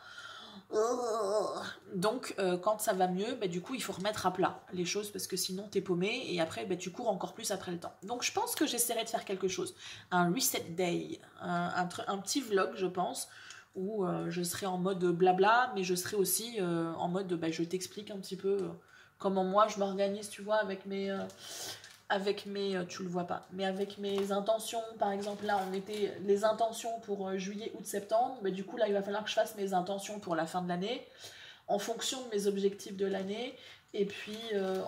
Donc quand ça va mieux, du coup il faut remettre à plat les choses parce que sinon t'es paumé et après tu cours encore plus après le temps. Donc je pense que j'essaierai de faire quelque chose. Un reset day, un petit vlog je pense où je serai en mode blabla mais je serai aussi en mode je t'explique un petit peu comment moi je m'organise, tu vois, avec mes tu le vois pas, mais avec mes intentions, par exemple, là, on était les intentions pour juillet, août, septembre, mais du coup, là, il va falloir que je fasse mes intentions pour la fin de l'année, en fonction de mes objectifs de l'année, et puis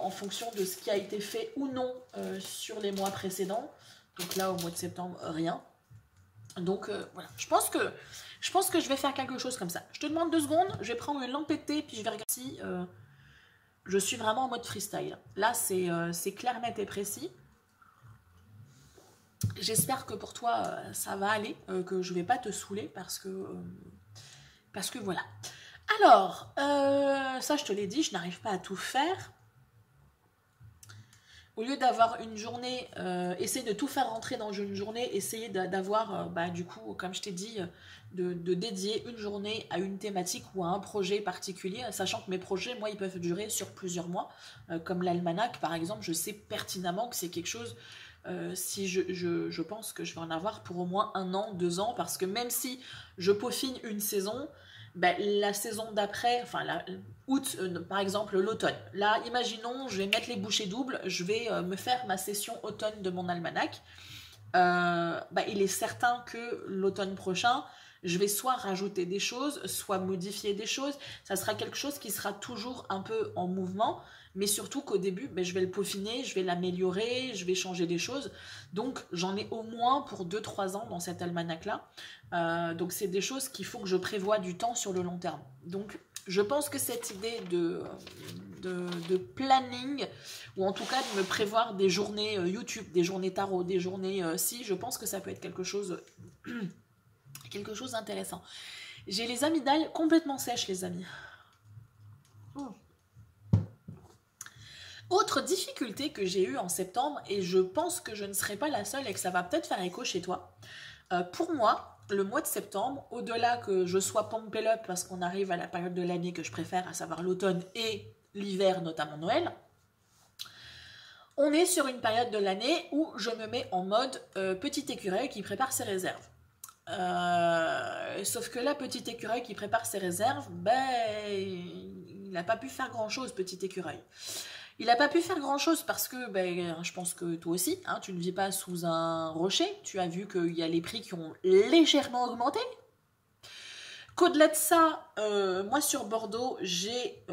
en fonction de ce qui a été fait ou non sur les mois précédents. Donc là, au mois de septembre, rien. Donc voilà, je pense que je vais faire quelque chose comme ça. Je te demande 2 secondes, je vais prendre une lampe de thé, puis je vais regarder si... je suis vraiment en mode freestyle. Là, c'est clair, net et précis. J'espère que pour toi, ça va aller, que je ne vais pas te saouler parce que voilà. Alors, ça, je te l'ai dit, je n'arrive pas à tout faire. Au lieu d'avoir une journée, essayer de tout faire rentrer dans une journée, essayer d'avoir, du coup, comme je t'ai dit, de dédier une journée à une thématique ou à un projet particulier, sachant que mes projets, moi, ils peuvent durer sur plusieurs mois. Comme l'almanach, par exemple, je sais pertinemment que c'est quelque chose, si je pense que je vais en avoir pour au moins 1 an, 2 ans, parce que même si je peaufine une saison, la saison d'après, enfin août, par exemple l'automne. Là, imaginons, je vais mettre les bouchées doubles, je vais me faire ma session automne de mon almanach. Il est certain que l'automne prochain, je vais soit rajouter des choses, soit modifier des choses. Ça sera quelque chose qui sera toujours un peu en mouvement, mais surtout qu'au début, ben, je vais le peaufiner, je vais l'améliorer, je vais changer des choses. Donc, j'en ai au moins pour 2-3 ans dans cet almanach-là. Donc, c'est des choses qu'il faut que je prévoie du temps sur le long terme. Donc, je pense que cette idée de planning, ou en tout cas de me prévoir des journées YouTube, des journées tarot, des journées si, je pense que ça peut être quelque chose d'intéressant. J'ai les amygdales complètement sèches, les amis. Autre difficulté que j'ai eue en septembre, et je pense que je ne serai pas la seule et que ça va peut-être faire écho chez toi, pour moi, le mois de septembre, au-delà que je sois pumped up parce qu'on arrive à la période de l'année que je préfère, à savoir l'automne et l'hiver, notamment Noël, on est sur une période de l'année où je me mets en mode petit écureuil qui prépare ses réserves. Sauf que là, petit écureuil qui prépare ses réserves, ben, il n'a pas pu faire grand-chose, petit écureuil. Il n'a pas pu faire grand-chose parce que, ben, je pense que toi aussi, hein, tu ne vis pas sous un rocher. Tu as vu qu'il y a les prix qui ont légèrement augmenté. Qu'au-delà de ça, moi sur Bordeaux, j'ai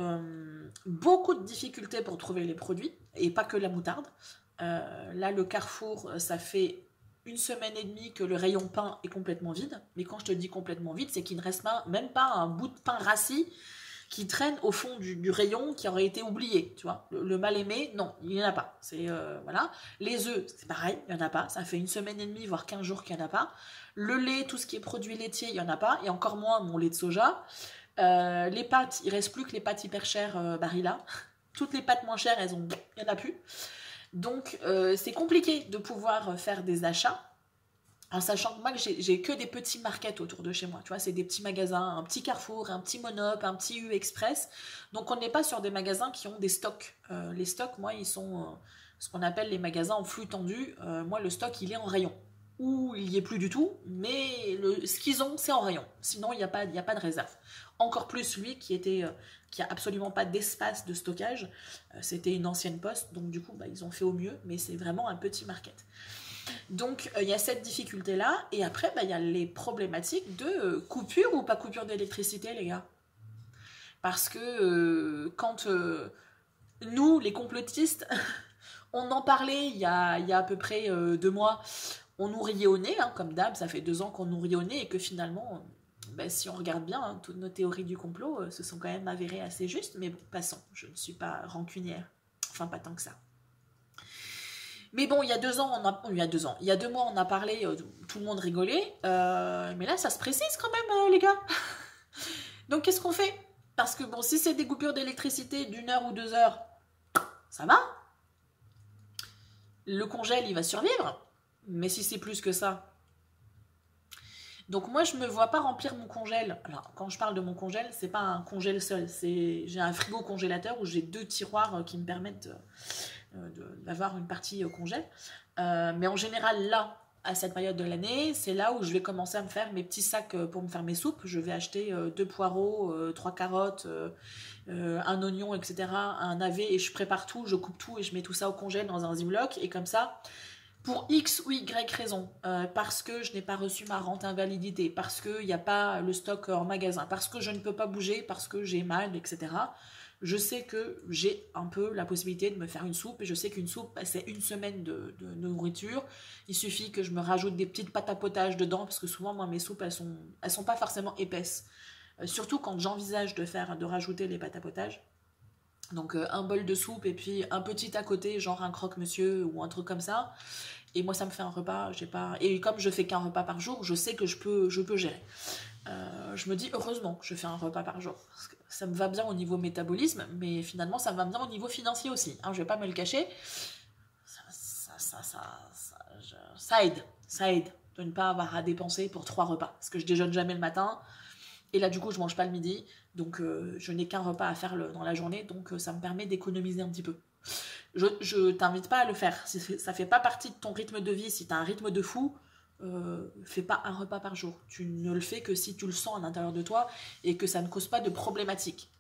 beaucoup de difficultés pour trouver les produits, et pas que la moutarde. Là, le Carrefour, ça fait 1 semaine et demie que le rayon pain est complètement vide. Mais quand je te dis complètement vide, c'est qu'il ne reste même pas un bout de pain rassis qui traîne au fond du rayon qui aurait été oublié, tu vois. Le mal-aimé, non, il n'y en a pas. C'est, voilà. Les œufs, c'est pareil, il n'y en a pas. Ça fait 1 semaine et demie, voire 15 jours qu'il n'y en a pas. Le lait, tout ce qui est produit laitier, il n'y en a pas. Et encore moins mon lait de soja. Les pâtes, il ne reste plus que les pâtes hyper chères Barilla. Toutes les pâtes moins chères, il n'y en a plus. Donc, c'est compliqué de pouvoir faire des achats. En sachant que moi, j'ai que des petits markets autour de chez moi. Tu vois, c'est des petits magasins, un petit Carrefour, un petit Monop, un petit U-Express. Donc, on n'est pas sur des magasins qui ont des stocks. Les stocks, moi, ils sont ce qu'on appelle les magasins en flux tendu. Moi, le stock, il est en rayon. Ou il n'y est plus du tout, mais ce qu'ils ont, c'est en rayon. Sinon, il n'y a pas de réserve. Encore plus, lui, qui a absolument pas d'espace de stockage. C'était une ancienne poste, donc du coup, bah, ils ont fait au mieux, mais c'est vraiment un petit market. Donc, il y a cette difficulté-là. Et après, il y a les problématiques de coupure ou pas coupure d'électricité, les gars. Parce que quand nous, les complotistes, on en parlait il y a à peu près 2 mois, on nous riait au nez, hein, comme d'hab, ça fait 2 ans qu'on nous rit au nez, et que finalement, si on regarde bien, hein, toutes nos théories du complot se sont quand même avérées assez justes. Mais bon, passons, je ne suis pas rancunière. Enfin, pas tant que ça. Mais bon, il y a 2 mois, on a parlé, tout le monde rigolait, mais là, ça se précise quand même, les gars. Donc, qu'est-ce qu'on fait? Parce que bon, si c'est des coupures d'électricité d'1 heure ou 2 heures, ça va. Le congèle, il va survivre, mais si c'est plus que ça... Donc moi, je ne me vois pas remplir mon congèle. Alors, quand je parle de mon congèle, c'est pas un congèle seul. J'ai un frigo congélateur où j'ai 2 tiroirs qui me permettent d'avoir une partie congèle. Mais en général, là, à cette période de l'année, c'est là où je vais commencer à me faire mes petits sacs pour me faire mes soupes. Je vais acheter 2 poireaux, 3 carottes, un oignon, etc., un navet, et je prépare tout, je coupe tout et je mets tout ça au congèle dans un Ziploc. Et comme ça... Pour X ou Y raison, parce que je n'ai pas reçu ma rente invalidité, parce qu'il n'y a pas le stock en magasin, parce que je ne peux pas bouger, parce que j'ai mal, etc. Je sais que j'ai un peu la possibilité de me faire une soupe, et je sais qu'une soupe, c'est 1 semaine de nourriture. Il suffit que je me rajoute des petites pâtes à potage dedans, parce que souvent, moi, mes soupes, elles sont pas forcément épaisses. Surtout quand j'envisage de rajouter les pâtes à potage. Donc un bol de soupe et puis un petit à côté, genre un croque-monsieur ou un truc comme ça. Et moi, ça me fait un repas. Et comme je fais qu'un repas par jour, je sais que je peux gérer. Je me dis heureusement que je fais un repas par jour. Parce que ça me va bien au niveau métabolisme, mais finalement, ça me va bien au niveau financier aussi. Hein, je vais pas me le cacher. Ça aide. Ça aide de ne pas avoir à dépenser pour 3 repas. Parce que je déjeune jamais le matin. Et là, du coup, je mange pas le midi. Donc, je n'ai qu'un repas à faire dans la journée. Donc, ça me permet d'économiser un petit peu. Je t'invite pas à le faire. Si ça fait pas partie de ton rythme de vie, si tu as un rythme de fou, fais pas un repas par jour. Tu ne le fais que si tu le sens à l'intérieur de toi et que ça ne cause pas de problématiques.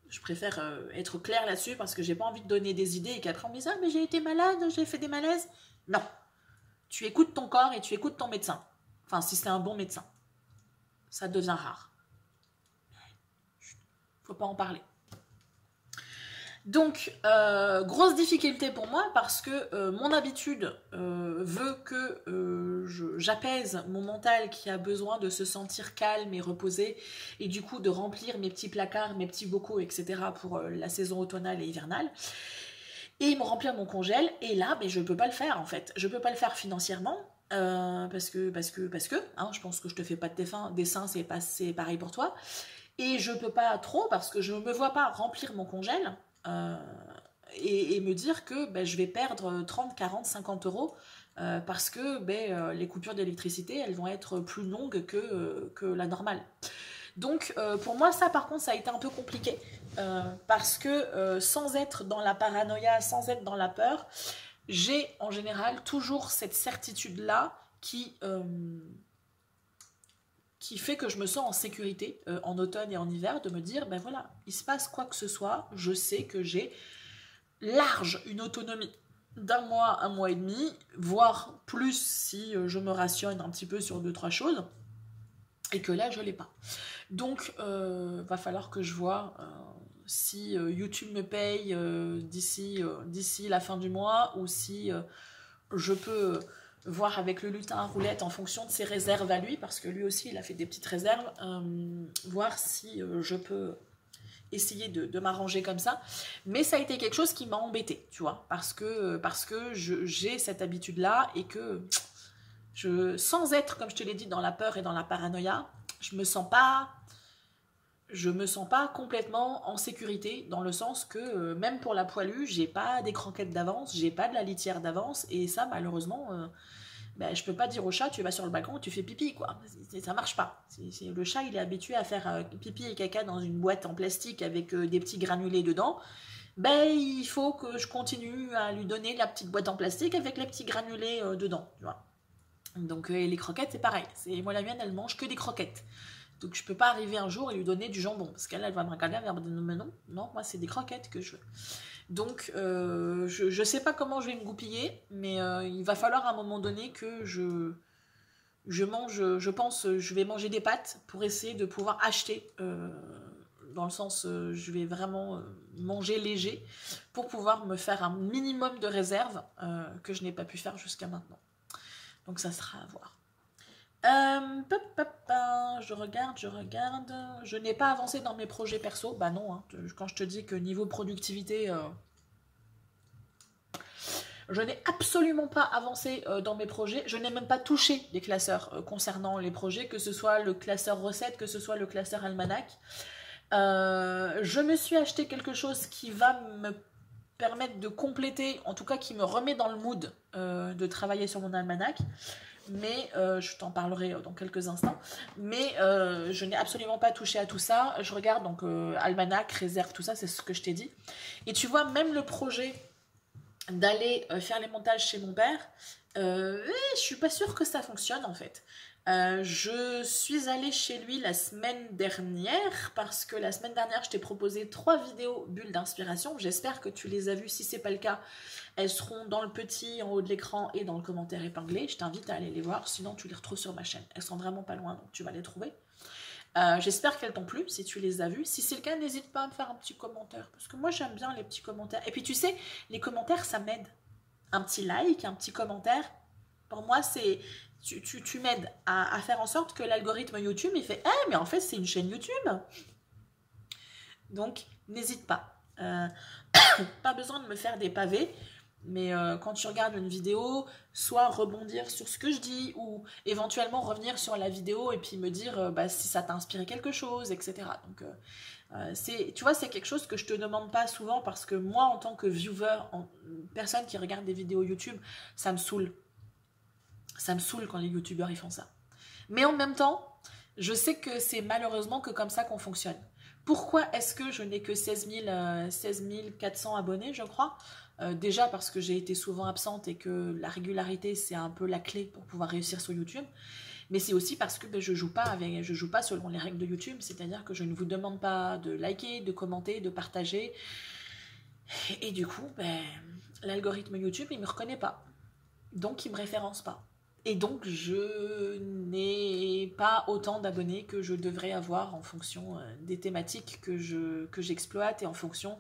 Je préfère être claire là-dessus parce que j'ai pas envie de donner des idées et qu'après on me dise « Ah, mais j'ai été malade, j'ai fait des malaises. » Non. Tu écoutes ton corps et tu écoutes ton médecin. Enfin, si c'est un bon médecin. ça devient rare. Faut pas en parler. Donc, grosse difficulté pour moi parce que mon habitude veut que j'apaise mon mental qui a besoin de se sentir calme et reposé et du coup de remplir mes petits placards, mes petits bocaux, etc. pour la saison automnale et hivernale. Et me remplir mon congèle et là, je peux pas le faire en fait. Je peux pas le faire financièrement parce que hein, je pense que je te fais pas de dessin, c'est pareil pour toi. Et je peux pas trop parce que je me vois pas remplir mon congèle. Et me dire que je vais perdre 30, 40, 50 euros parce que les coupures d'électricité, elles vont être plus longues que la normale. Donc pour moi, ça par contre, ça a été un peu compliqué parce que sans être dans la paranoïa, sans être dans la peur, j'ai en général toujours cette certitude-là qui fait que je me sens en sécurité en automne et en hiver, de me dire, voilà, il se passe quoi que ce soit, je sais que j'ai une autonomie d'un mois, un mois et demi, voire plus si je me rationne un petit peu sur 2-3 choses, et que là, je l'ai pas. Donc, va falloir que je vois si YouTube me paye d'ici la fin du mois, ou si je peux voir avec le lutin à roulette en fonction de ses réserves à lui, parce que lui aussi il a fait des petites réserves, voir si je peux essayer de m'arranger comme ça. Mais ça a été quelque chose qui m'a embêtée, tu vois, parce que j'ai cette habitude là et que sans être, comme je te l'ai dit, dans la peur et dans la paranoïa, je me sens pas complètement en sécurité, dans le sens que même pour la poilue, j'ai pas des croquettes d'avance, j'ai pas de la litière d'avance, et ça malheureusement je peux pas dire au chat tu vas sur le balcon, tu fais pipi, quoi. Ça marche pas. Le chat il est habitué à faire pipi et caca dans une boîte en plastique avec des petits granulés dedans. Il faut que je continue à lui donner la petite boîte en plastique avec les petits granulés dedans, tu vois. Donc les croquettes c'est pareil. Moi la mienne elle mange que des croquettes. Donc je peux pas arriver un jour et lui donner du jambon, parce qu'elle va me regarder, elle va me dire non, moi c'est des croquettes que je veux. Donc je sais pas comment je vais me goupiller, mais il va falloir à un moment donné que je mange, je pense, je vais manger des pâtes pour essayer de pouvoir acheter, dans le sens, je vais vraiment manger léger pour pouvoir me faire un minimum de réserve que je n'ai pas pu faire jusqu'à maintenant. Donc ça sera à voir. Je regarde. Je n'ai pas avancé dans mes projets perso. Bah non, hein. Quand je te dis que niveau productivité, je n'ai absolument pas avancé dans mes projets. Je n'ai même pas touché les classeurs concernant les projets, que ce soit le classeur recette, que ce soit le classeur almanach. Je me suis acheté quelque chose qui va me permettre de compléter, en tout cas qui me remet dans le mood de travailler sur mon almanach. Mais je t'en parlerai dans quelques instants. Mais je n'ai absolument pas touché à tout ça. Je regarde donc almanach, réserve, tout ça, c'est ce que je t'ai dit. Et tu vois, même le projet d'aller faire les montages chez mon père, je suis pas sûre que ça fonctionne en fait. Je suis allée chez lui la semaine dernière parce que la semaine dernière je t'ai proposé 3 vidéos bulles d'inspiration. J'espère que tu les as vues. Si c'est pas le cas, elles seront dans le petit en haut de l'écran et dans le commentaire épinglé. Je t'invite à aller les voir, sinon tu les retrouves sur ma chaîne. Elles sont vraiment pas loin, donc tu vas les trouver. J'espère qu'elles t'ont plu, si tu les as vues. Si c'est le cas, n'hésite pas à me faire un petit commentaire, parce que moi j'aime bien les petits commentaires. Et puis tu sais, les commentaires ça m'aide. Un petit like, un petit commentaire, pour moi c'est... Tu m'aides à faire en sorte que l'algorithme YouTube il fait « mais en fait c'est une chaîne YouTube !» Donc n'hésite pas. Pas besoin de me faire des pavés. Mais quand tu regardes une vidéo, soit rebondir sur ce que je dis, ou éventuellement revenir sur la vidéo et puis me dire si ça t'a inspiré quelque chose, etc. Donc, tu vois, c'est quelque chose que je te demande pas souvent, parce que moi, en tant que viewer, personne qui regarde des vidéos YouTube, ça me saoule. Ça me saoule quand les youtubeurs ils font ça. Mais en même temps, je sais que c'est malheureusement que comme ça qu'on fonctionne. Pourquoi est-ce que je n'ai que 16 400 abonnés, je crois ? Déjà parce que j'ai été souvent absente et que la régularité c'est un peu la clé pour pouvoir réussir sur YouTube, mais c'est aussi parce que je joue pas selon les règles de YouTube, c'est-à-dire que je ne vous demande pas de liker, de commenter, de partager, et du coup l'algorithme YouTube il me reconnaît pas, donc il me référence pas, et donc je n'ai pas autant d'abonnés que je devrais avoir en fonction des thématiques que j'exploite et en fonction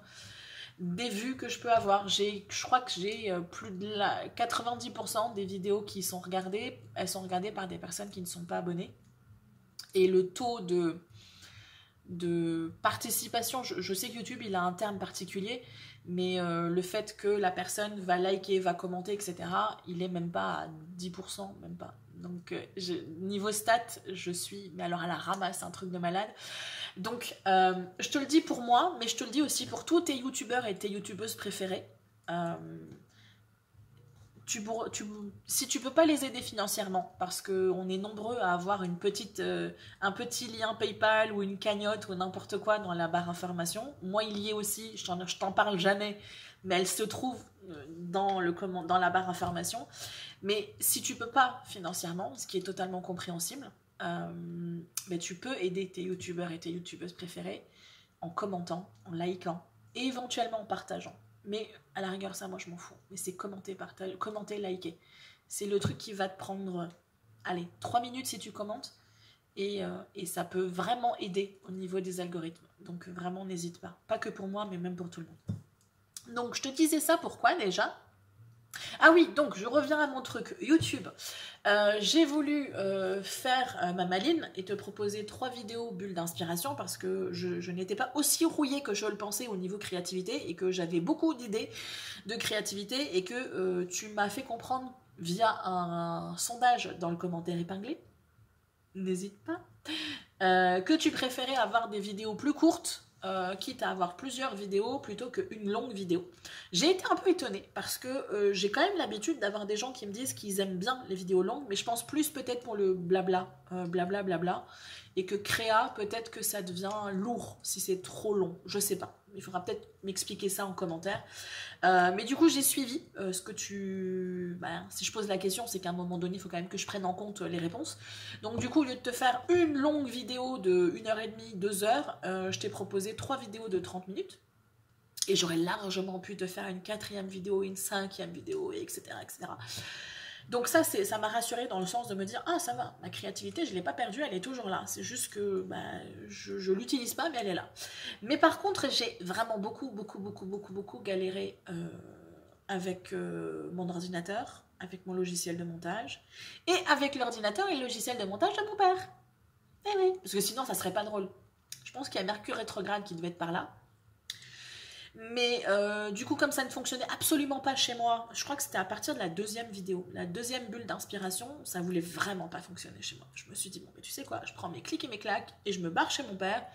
des vues que je peux avoir. Je crois que j'ai plus de 90% des vidéos qui sont regardées, elles sont regardées par des personnes qui ne sont pas abonnées. Et le taux de participation, je sais que YouTube il a un terme particulier, mais le fait que la personne va liker, va commenter, etc., il est même pas à 10%, même pas. Donc niveau stats, je suis, mais alors à la ramasse, un truc de malade. Donc je te le dis pour moi, mais je te le dis aussi pour tous tes youtubeurs et tes youtubeuses préférées. Si tu peux pas les aider financièrement, parce qu'on est nombreux à avoir un petit lien PayPal ou une cagnotte ou n'importe quoi dans la barre information. Moi, il y est aussi, je t'en parle jamais, mais elle se trouve dans la barre information. Mais si tu peux pas financièrement, ce qui est totalement compréhensible, mais tu peux aider tes youtubeurs et tes youtubeuses préférées en commentant, en likant et éventuellement en partageant. Mais à la rigueur, ça, moi, je m'en fous. Mais c'est commenter, partager, commenter, liker. C'est le truc qui va te prendre, allez, 3 minutes si tu commentes. Et ça peut vraiment aider au niveau des algorithmes. Donc, vraiment, n'hésite pas. Pas que pour moi, mais même pour tout le monde. Donc, je te disais ça, pourquoi déjà ? Ah oui, donc je reviens à mon truc YouTube. J'ai voulu faire ma maline et te proposer 3 vidéos bulles d'inspiration parce que je n'étais pas aussi rouillée que je le pensais au niveau créativité et que j'avais beaucoup d'idées de créativité et que tu m'as fait comprendre via un sondage dans le commentaire épinglé, n'hésite pas, que tu préférais avoir des vidéos plus courtes, quitte à avoir plusieurs vidéos plutôt qu'une longue vidéo. J'ai été un peu étonnée parce que j'ai quand même l'habitude d'avoir des gens qui me disent qu'ils aiment bien les vidéos longues, mais je pense plus peut-être pour le blabla, blabla, et que créa, peut-être que ça devient lourd si c'est trop long, je sais pas. Il faudra peut-être m'expliquer ça en commentaire. Mais du coup, j'ai suivi ce que tu... si je pose la question, c'est qu'à un moment donné, il faut quand même que je prenne en compte les réponses. Donc du coup, au lieu de te faire une longue vidéo de 1h30, 2h, je t'ai proposé 3 vidéos de 30 minutes. Et j'aurais largement pu te faire une 4e vidéo, une 5e vidéo, etc. etc. Donc ça m'a rassurée dans le sens de me dire « Ah, ça va, ma créativité, je ne l'ai pas perdue, elle est toujours là. C'est juste que je ne l'utilise pas, mais elle est là. » Mais par contre, j'ai vraiment beaucoup galéré avec mon ordinateur, avec mon logiciel de montage, et avec l'ordinateur et le logiciel de montage de mon père. Eh oui, parce que sinon, ça serait pas drôle. Je pense qu'il y a Mercure rétrograde qui devait être par là. Mais du coup, comme ça ne fonctionnait absolument pas chez moi, je crois que c'était à partir de la 2e vidéo, la 2e bulle d'inspiration, ça voulait vraiment pas fonctionner chez moi. Je me suis dit, bon, mais tu sais quoi, je prends mes clics et mes claques et je me barre chez mon père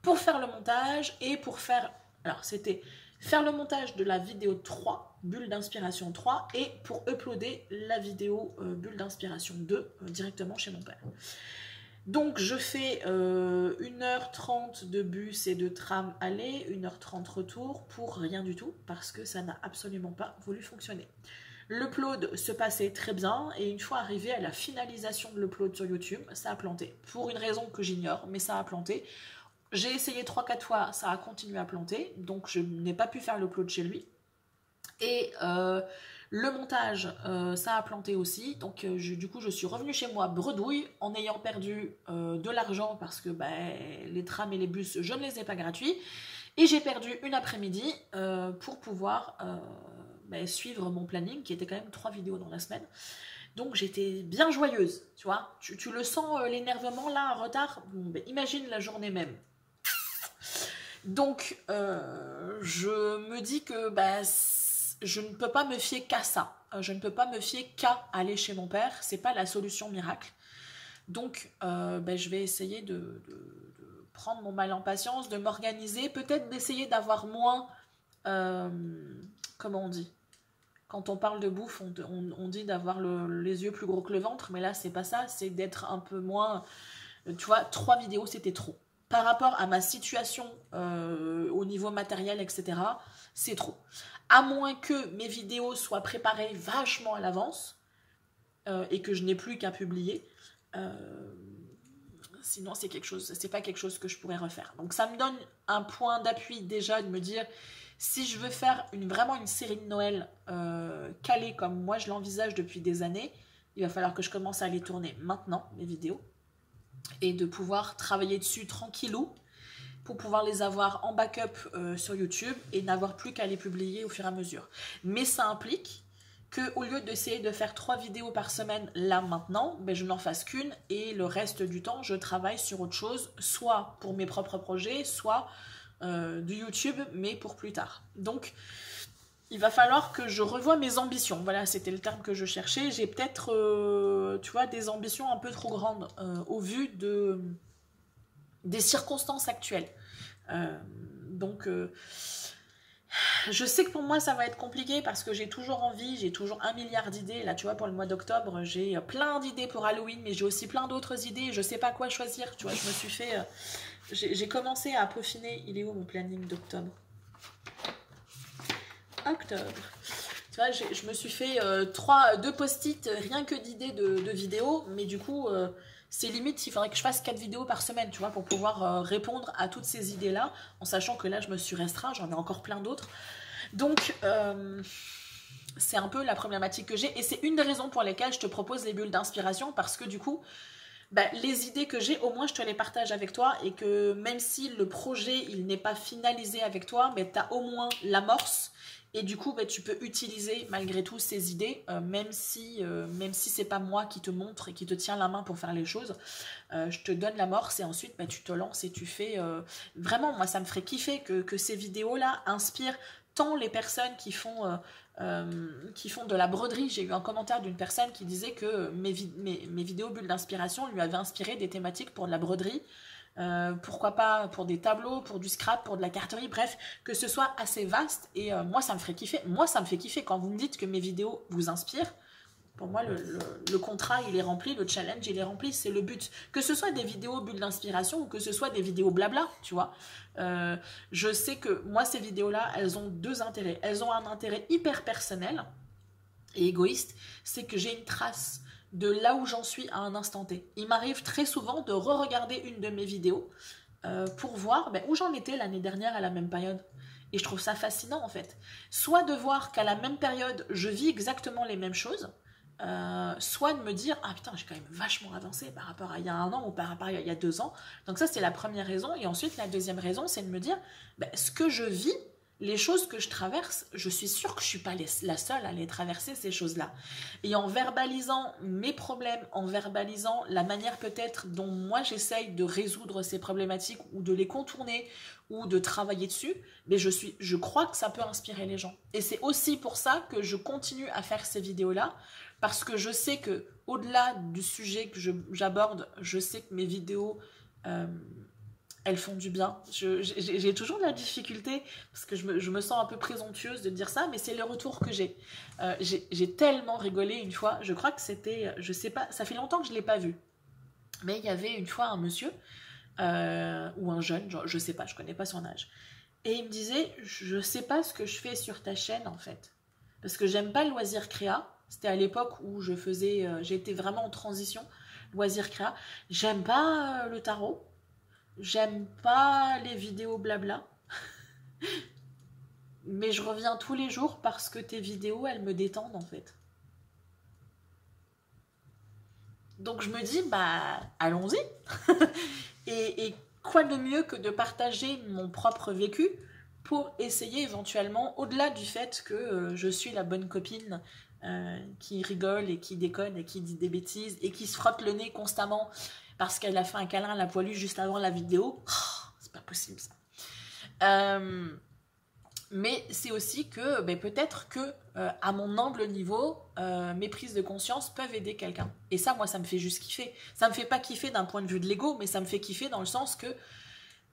pour faire le montage et pour faire... Alors, c'était faire le montage de la vidéo 3, bulle d'inspiration 3, et pour uploader la vidéo bulle d'inspiration 2 directement chez mon père. Donc je fais 1h30 de bus et de tram aller, 1h30 retour pour rien du tout parce que ça n'a absolument pas voulu fonctionner. L'upload se passait très bien et une fois arrivé à la finalisation de l'upload sur YouTube, ça a planté. Pour une raison que j'ignore, mais ça a planté. J'ai essayé 3-4 fois, ça a continué à planter, donc je n'ai pas pu faire l'upload chez lui. Et le montage, ça a planté aussi, donc du coup je suis revenue chez moi bredouille en ayant perdu de l'argent parce que les trams et les bus, je ne les ai pas gratuits, et j'ai perdu une après-midi pour pouvoir suivre mon planning qui était quand même 3 vidéos dans la semaine. Donc j'étais bien joyeuse, tu vois, tu le sens l'énervement là, en retard, bon, imagine la journée même. Donc je me dis que je ne peux pas me fier qu'à ça. Je ne peux pas me fier qu'à aller chez mon père. C'est pas la solution miracle. Donc, je vais essayer de prendre mon mal en patience, de m'organiser, peut-être d'essayer d'avoir moins... comment on dit ? Quand on parle de bouffe, on dit d'avoir les yeux plus gros que le ventre, mais là, c'est pas ça. C'est d'être un peu moins... Tu vois, 3 vidéos, c'était trop. Par rapport à ma situation au niveau matériel, etc., c'est trop. À moins que mes vidéos soient préparées vachement à l'avance et que je n'ai plus qu'à publier. Sinon, c'est pas quelque chose que je pourrais refaire. Donc, ça me donne un point d'appui déjà de me dire si je veux faire vraiment une série de Noël calée comme moi je l'envisage depuis des années, il va falloir que je commence à les tourner maintenant, mes vidéos. et de pouvoir travailler dessus tranquillou pour pouvoir les avoir en backup sur YouTube et n'avoir plus qu'à les publier au fur et à mesure. Mais ça implique qu'au lieu d'essayer de faire 3 vidéos par semaine là maintenant, ben je n'en fasse qu'une et le reste du temps je travaille sur autre chose, soit pour mes propres projets, soit du YouTube, mais pour plus tard. Donc il va falloir que je revoie mes ambitions. Voilà, c'était le terme que je cherchais. J'ai peut-être, tu vois, des ambitions un peu trop grandes au vu des circonstances actuelles. Donc, je sais que pour moi, ça va être compliqué parce que j'ai toujours envie, j'ai toujours 1 milliard d'idées. Là, tu vois, pour le mois d'octobre, j'ai plein d'idées pour Halloween, mais j'ai aussi plein d'autres idées. Je sais pas quoi choisir. Tu vois, je me suis fait... j'ai commencé à peaufiner. Il est où mon planning d'octobre? Octobre. Tu vois, je me suis fait 2 post-it rien que d'idées de vidéos, mais du coup, c'est limite, il faudrait que je fasse 4 vidéos par semaine, tu vois, pour pouvoir répondre à toutes ces idées-là, en sachant que là, je me suis restreint, j'en ai encore plein d'autres. Donc, c'est un peu la problématique que j'ai, et c'est une des raisons pour lesquelles je te propose les bulles d'inspiration, parce que du coup, bah, les idées que j'ai, au moins, je te les partage avec toi, et que même si le projet, il n'est pas finalisé avec toi, mais tu as au moins l'amorce. Et du coup, bah, tu peux utiliser malgré tout ces idées, même si c'est pas moi qui te montre et qui te tient la main pour faire les choses. Je te donne l'amorce et ensuite bah, tu te lances et tu fais... Vraiment, moi, ça me ferait kiffer que ces vidéos-là inspirent tant les personnes qui font de la broderie. J'ai eu un commentaire d'une personne qui disait que mes vidéos bulles d'inspiration lui avaient inspiré des thématiques pour de la broderie. Pourquoi pas pour des tableaux, pour du scrap, pour de la carterie, bref, que ce soit assez vaste et moi ça me ferait kiffer. Moi ça me fait kiffer quand vous me dites que mes vidéos vous inspirent. Pour moi le contrat il est rempli, le challenge il est rempli, c'est le but. Que ce soit des vidéos bulles d'inspiration ou que ce soit des vidéos blabla, tu vois. Je sais que moi ces vidéos là elles ont 2 intérêts. Elles ont un intérêt hyper personnel et égoïste, c'est que j'ai une trace de là où j'en suis à un instant T. Il m'arrive très souvent de re-regarder une de mes vidéos pour voir où j'en étais l'année dernière à la même période. Et je trouve ça fascinant en fait. Soit de voir qu'à la même période, je vis exactement les mêmes choses, soit de me dire « Ah putain, j'ai quand même vachement avancé par rapport à il y a 1 an ou par rapport à il y a 2 ans. » Donc ça, c'est la première raison. Et ensuite, la deuxième raison, c'est de me dire ce que je vis, les choses que je traverse, je suis sûre que je ne suis pas la seule à les traverser, ces choses-là. Et en verbalisant mes problèmes, en verbalisant la manière peut-être dont moi j'essaye de résoudre ces problématiques ou de les contourner ou de travailler dessus, mais je crois que ça peut inspirer les gens. Et c'est aussi pour ça que je continue à faire ces vidéos-là, parce que je sais que au-delà du sujet que j'aborde, je sais que mes vidéos... elles font du bien. J'ai toujours de la difficulté, parce que je me sens un peu présomptueuse de dire ça, mais c'est le retour que j'ai. J'ai tellement rigolé une fois, je crois que c'était, je sais pas, ça fait longtemps que je ne l'ai pas vu, mais il y avait une fois un monsieur, ou un jeune, je sais pas, je connais pas son âge, et il me disait, je sais pas ce que je fais sur ta chaîne en fait, parce que j'aime pas le loisir créa, c'était à l'époque où j'étais vraiment en transition, loisir créa, j'aime pas le tarot, j'aime pas les vidéos blabla, mais je reviens tous les jours parce que tes vidéos, elles me détendent en fait. Donc je me dis, allons-y. et quoi de mieux que de partager mon propre vécu pour essayer éventuellement, au-delà du fait que je suis la bonne copine qui rigole et qui déconne et qui dit des bêtises et qui se frotte le nez constamment parce qu'elle a fait un câlin à la poilue juste avant la vidéo. Oh, c'est pas possible ça. Mais c'est aussi que peut-être que à mon humble niveau, mes prises de conscience peuvent aider quelqu'un. Et ça, moi, ça me fait juste kiffer. Ça me fait pas kiffer d'un point de vue de l'ego, mais ça me fait kiffer dans le sens que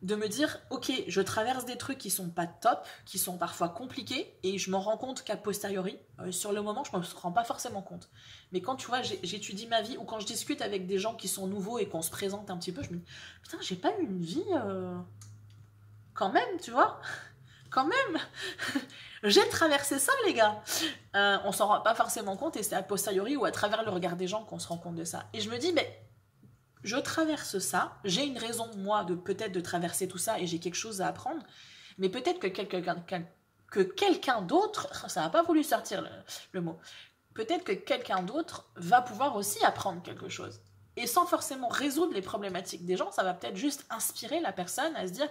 de me dire, ok, je traverse des trucs qui sont pas top, qui sont parfois compliqués, et je m'en rends compte qu'a posteriori. Sur le moment, je me rends pas forcément compte. Mais quand tu vois, j'étudie ma vie, ou quand je discute avec des gens qui sont nouveaux et qu'on se présente un petit peu, je me dis, putain, j'ai pas eu une vie quand même, tu vois. Quand même, j'ai traversé ça, les gars. On s'en rend pas forcément compte, et c'est a posteriori ou à travers le regard des gens qu'on se rend compte de ça. Et je me dis, je traverse ça, j'ai une raison, moi, peut-être de traverser tout ça, et j'ai quelque chose à apprendre, mais peut-être que quelqu'un d'autre, ça n'a pas voulu sortir le mot, peut-être que quelqu'un d'autre va pouvoir aussi apprendre quelque chose. Et sans forcément résoudre les problématiques des gens, ça va peut-être juste inspirer la personne à se dire,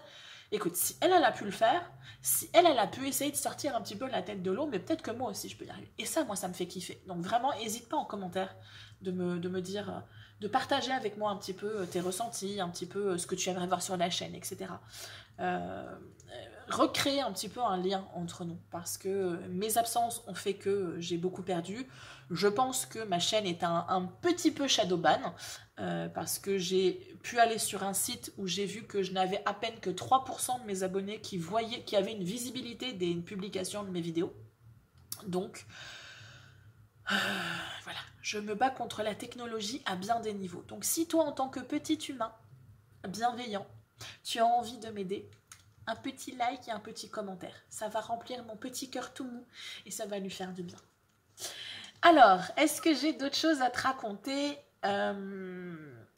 écoute, si elle, elle a pu le faire, si elle, elle a pu essayer de sortir un petit peu la tête de l'eau, mais peut-être que moi aussi, je peux y arriver. Et ça, moi, ça me fait kiffer. Donc vraiment, n'hésite pas en commentaire de me dire, de partager avec moi un petit peu tes ressentis, un petit peu ce que tu aimerais voir sur la chaîne, etc. Recréer un petit peu un lien entre nous, parce que mes absences ont fait que j'ai beaucoup perdu. Je pense que ma chaîne est un petit peu shadowban, parce que j'ai pu aller sur un site où j'ai vu que je n'avais à peine que 3% de mes abonnés qui avaient une visibilité des publications de mes vidéos. Donc, voilà, je me bats contre la technologie à bien des niveaux. Donc si toi, en tant que petit humain bienveillant, tu as envie de m'aider, un petit like et un petit commentaire. Ça va remplir mon petit cœur tout mou et ça va lui faire du bien. Alors, est-ce que j'ai d'autres choses à te raconter?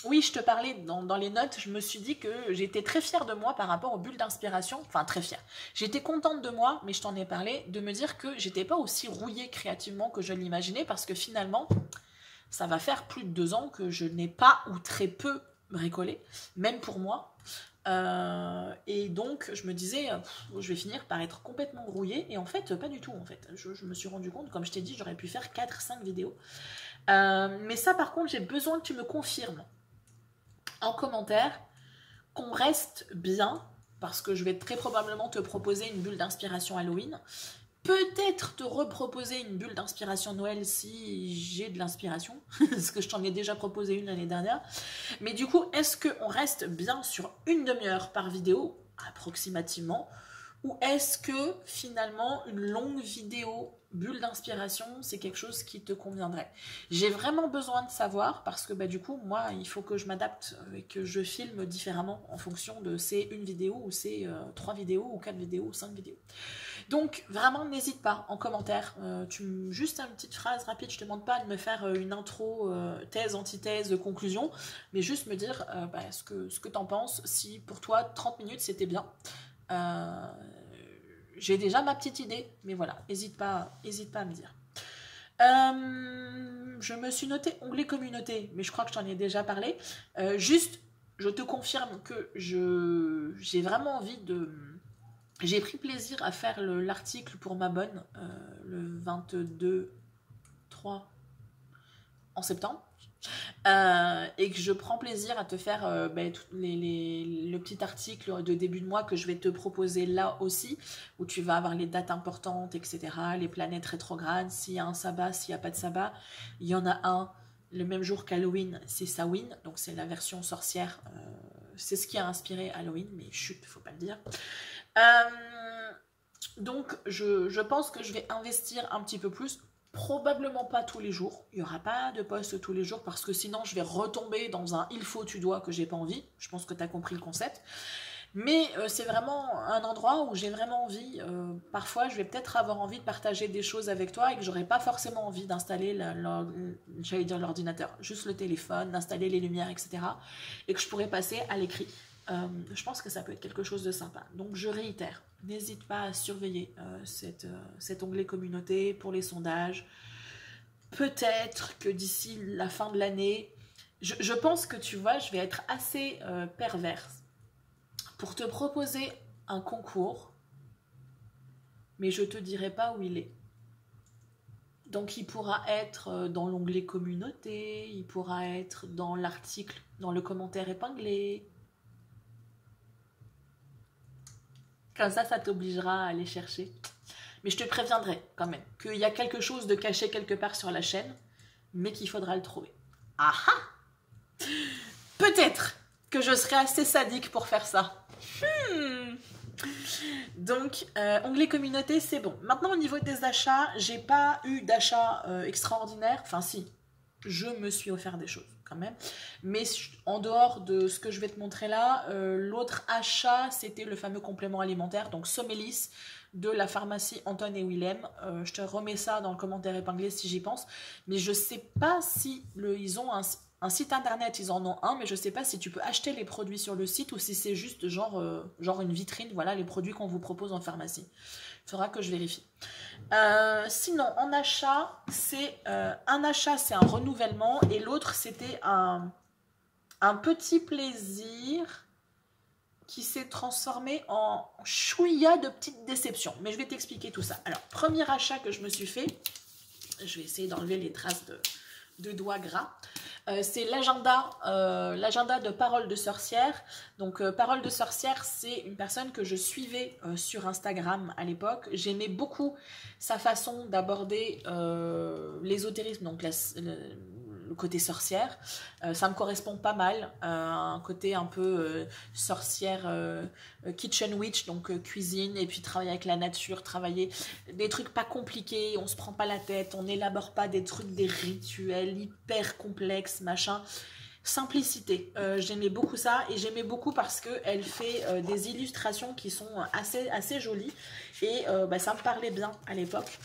Oui, je te parlais dans les notes, je me suis dit que j'étais très fière de moi par rapport aux bulles d'inspiration. Enfin, très fière. J'étais contente de moi, mais je t'en ai parlé, de me dire que j'étais pas aussi rouillée créativement que je l'imaginais, parce que finalement, ça va faire plus de 2 ans que je n'ai pas ou très peu bricolé, même pour moi. Et donc je me disais je vais finir par être complètement rouillée, et en fait pas du tout. En fait je me suis rendu compte, comme je t'ai dit, j'aurais pu faire 4-5 vidéos, mais ça par contre j'ai besoin que tu me confirmes en commentaire qu'on reste bien, parce que je vais très probablement te proposer une bulle d'inspiration Halloween, peut-être te reproposer une bulle d'inspiration Noël si j'ai de l'inspiration, parce que je t'en ai déjà proposé une l'année dernière. Mais du coup, est-ce qu'on reste bien sur une demi-heure par vidéo, approximativement, ou est-ce que finalement une longue vidéo bulle d'inspiration, c'est quelque chose qui te conviendrait? J'ai vraiment besoin de savoir, parce que du coup, moi, il faut que je m'adapte et que je filme différemment en fonction de c'est une vidéo, ou c'est 3 vidéos, ou 4 vidéos, ou 5 vidéos. Donc vraiment n'hésite pas en commentaire, juste une petite phrase rapide, je te demande pas de me faire une intro, thèse, antithèse, conclusion, mais juste me dire ce que t'en penses, si pour toi 30 minutes c'était bien. J'ai déjà ma petite idée, mais voilà, n'hésite pas à me dire. Je me suis noté onglet communauté, mais je crois que je t'en ai déjà parlé. Juste, je te confirme que j'ai vraiment envie de... J'ai pris plaisir à faire l'article pour ma bonne le 22/3 en septembre, et que je prends plaisir à te faire le petit article de début de mois que je vais te proposer là aussi, où tu vas avoir les dates importantes, etc., les planètes rétrogrades, s'il y a un sabbat, s'il n'y a pas de sabbat. Il y en a un le même jour qu'Halloween, c'est Samhain, donc c'est la version sorcière, c'est ce qui a inspiré Halloween, mais chut, faut pas le dire. Donc je pense que je vais investir un petit peu plus, probablement pas tous les jours, il n'y aura pas de post tous les jours, parce que sinon je vais retomber dans un il faut tu dois que j'ai pas envie. Je pense que tu as compris le concept, mais c'est vraiment un endroit où j'ai vraiment envie, parfois je vais peut-être avoir envie de partager des choses avec toi et que j'aurais pas forcément envie d'installer j'allais dire l'ordinateur, juste le téléphone, d'installer les lumières, etc., et que je pourrais passer à l'écrit. Je pense que ça peut être quelque chose de sympa. Donc je réitère, n'hésite pas à surveiller cet onglet communauté pour les sondages. Peut-être que d'ici la fin de l'année, je pense que tu vois, je vais être assez perverse pour te proposer un concours, mais je te dirai pas où il est. Donc il pourra être dans l'onglet communauté, il pourra être dans l'article, dans le commentaire épinglé. Comme ça t'obligera à aller chercher. Mais je te préviendrai quand même qu'il y a quelque chose de caché quelque part sur la chaîne, mais qu'il faudra le trouver. Ah ah! Peut-être que je serai assez sadique pour faire ça. Donc, onglet communauté, c'est bon. Maintenant, au niveau des achats, j'ai pas eu d'achat extraordinaire. Enfin, si, je me suis offert des choses quand même. Mais en dehors de ce que je vais te montrer là, l'autre achat, c'était le fameux complément alimentaire, donc Somelis, de la pharmacie Anton et Willem. Je te remets ça dans le commentaire épinglé si j'y pense. Mais je sais pas si ils ont un site internet, ils en ont un, mais je sais pas si tu peux acheter les produits sur le site ou si c'est juste genre une vitrine, voilà les produits qu'on vous propose en pharmacie. Il faudra que je vérifie. Sinon, en achat, c'est un achat, c'est un renouvellement, et l'autre, c'était un un petit plaisir qui s'est transformé en chouïa de petite déception. Mais je vais t'expliquer tout ça. Alors, premier achat que je me suis fait, je vais essayer d'enlever les traces de doigts gras. C'est l'agenda de Parole de Sorcière. Donc Parole de Sorcière, c'est une personne que je suivais sur Instagram à l'époque. J'aimais beaucoup sa façon d'aborder l'ésotérisme, donc le côté sorcière. Ça me correspond pas mal, un côté un peu sorcière, kitchen witch, donc cuisine, et puis travailler avec la nature, travailler des trucs pas compliqués, on se prend pas la tête, on n'élabore pas des trucs, des rituels hyper complexes, machin. Simplicité, j'aimais beaucoup ça, et j'aimais beaucoup parce qu'elle fait des illustrations qui sont assez jolies, et ça me parlait bien à l'époque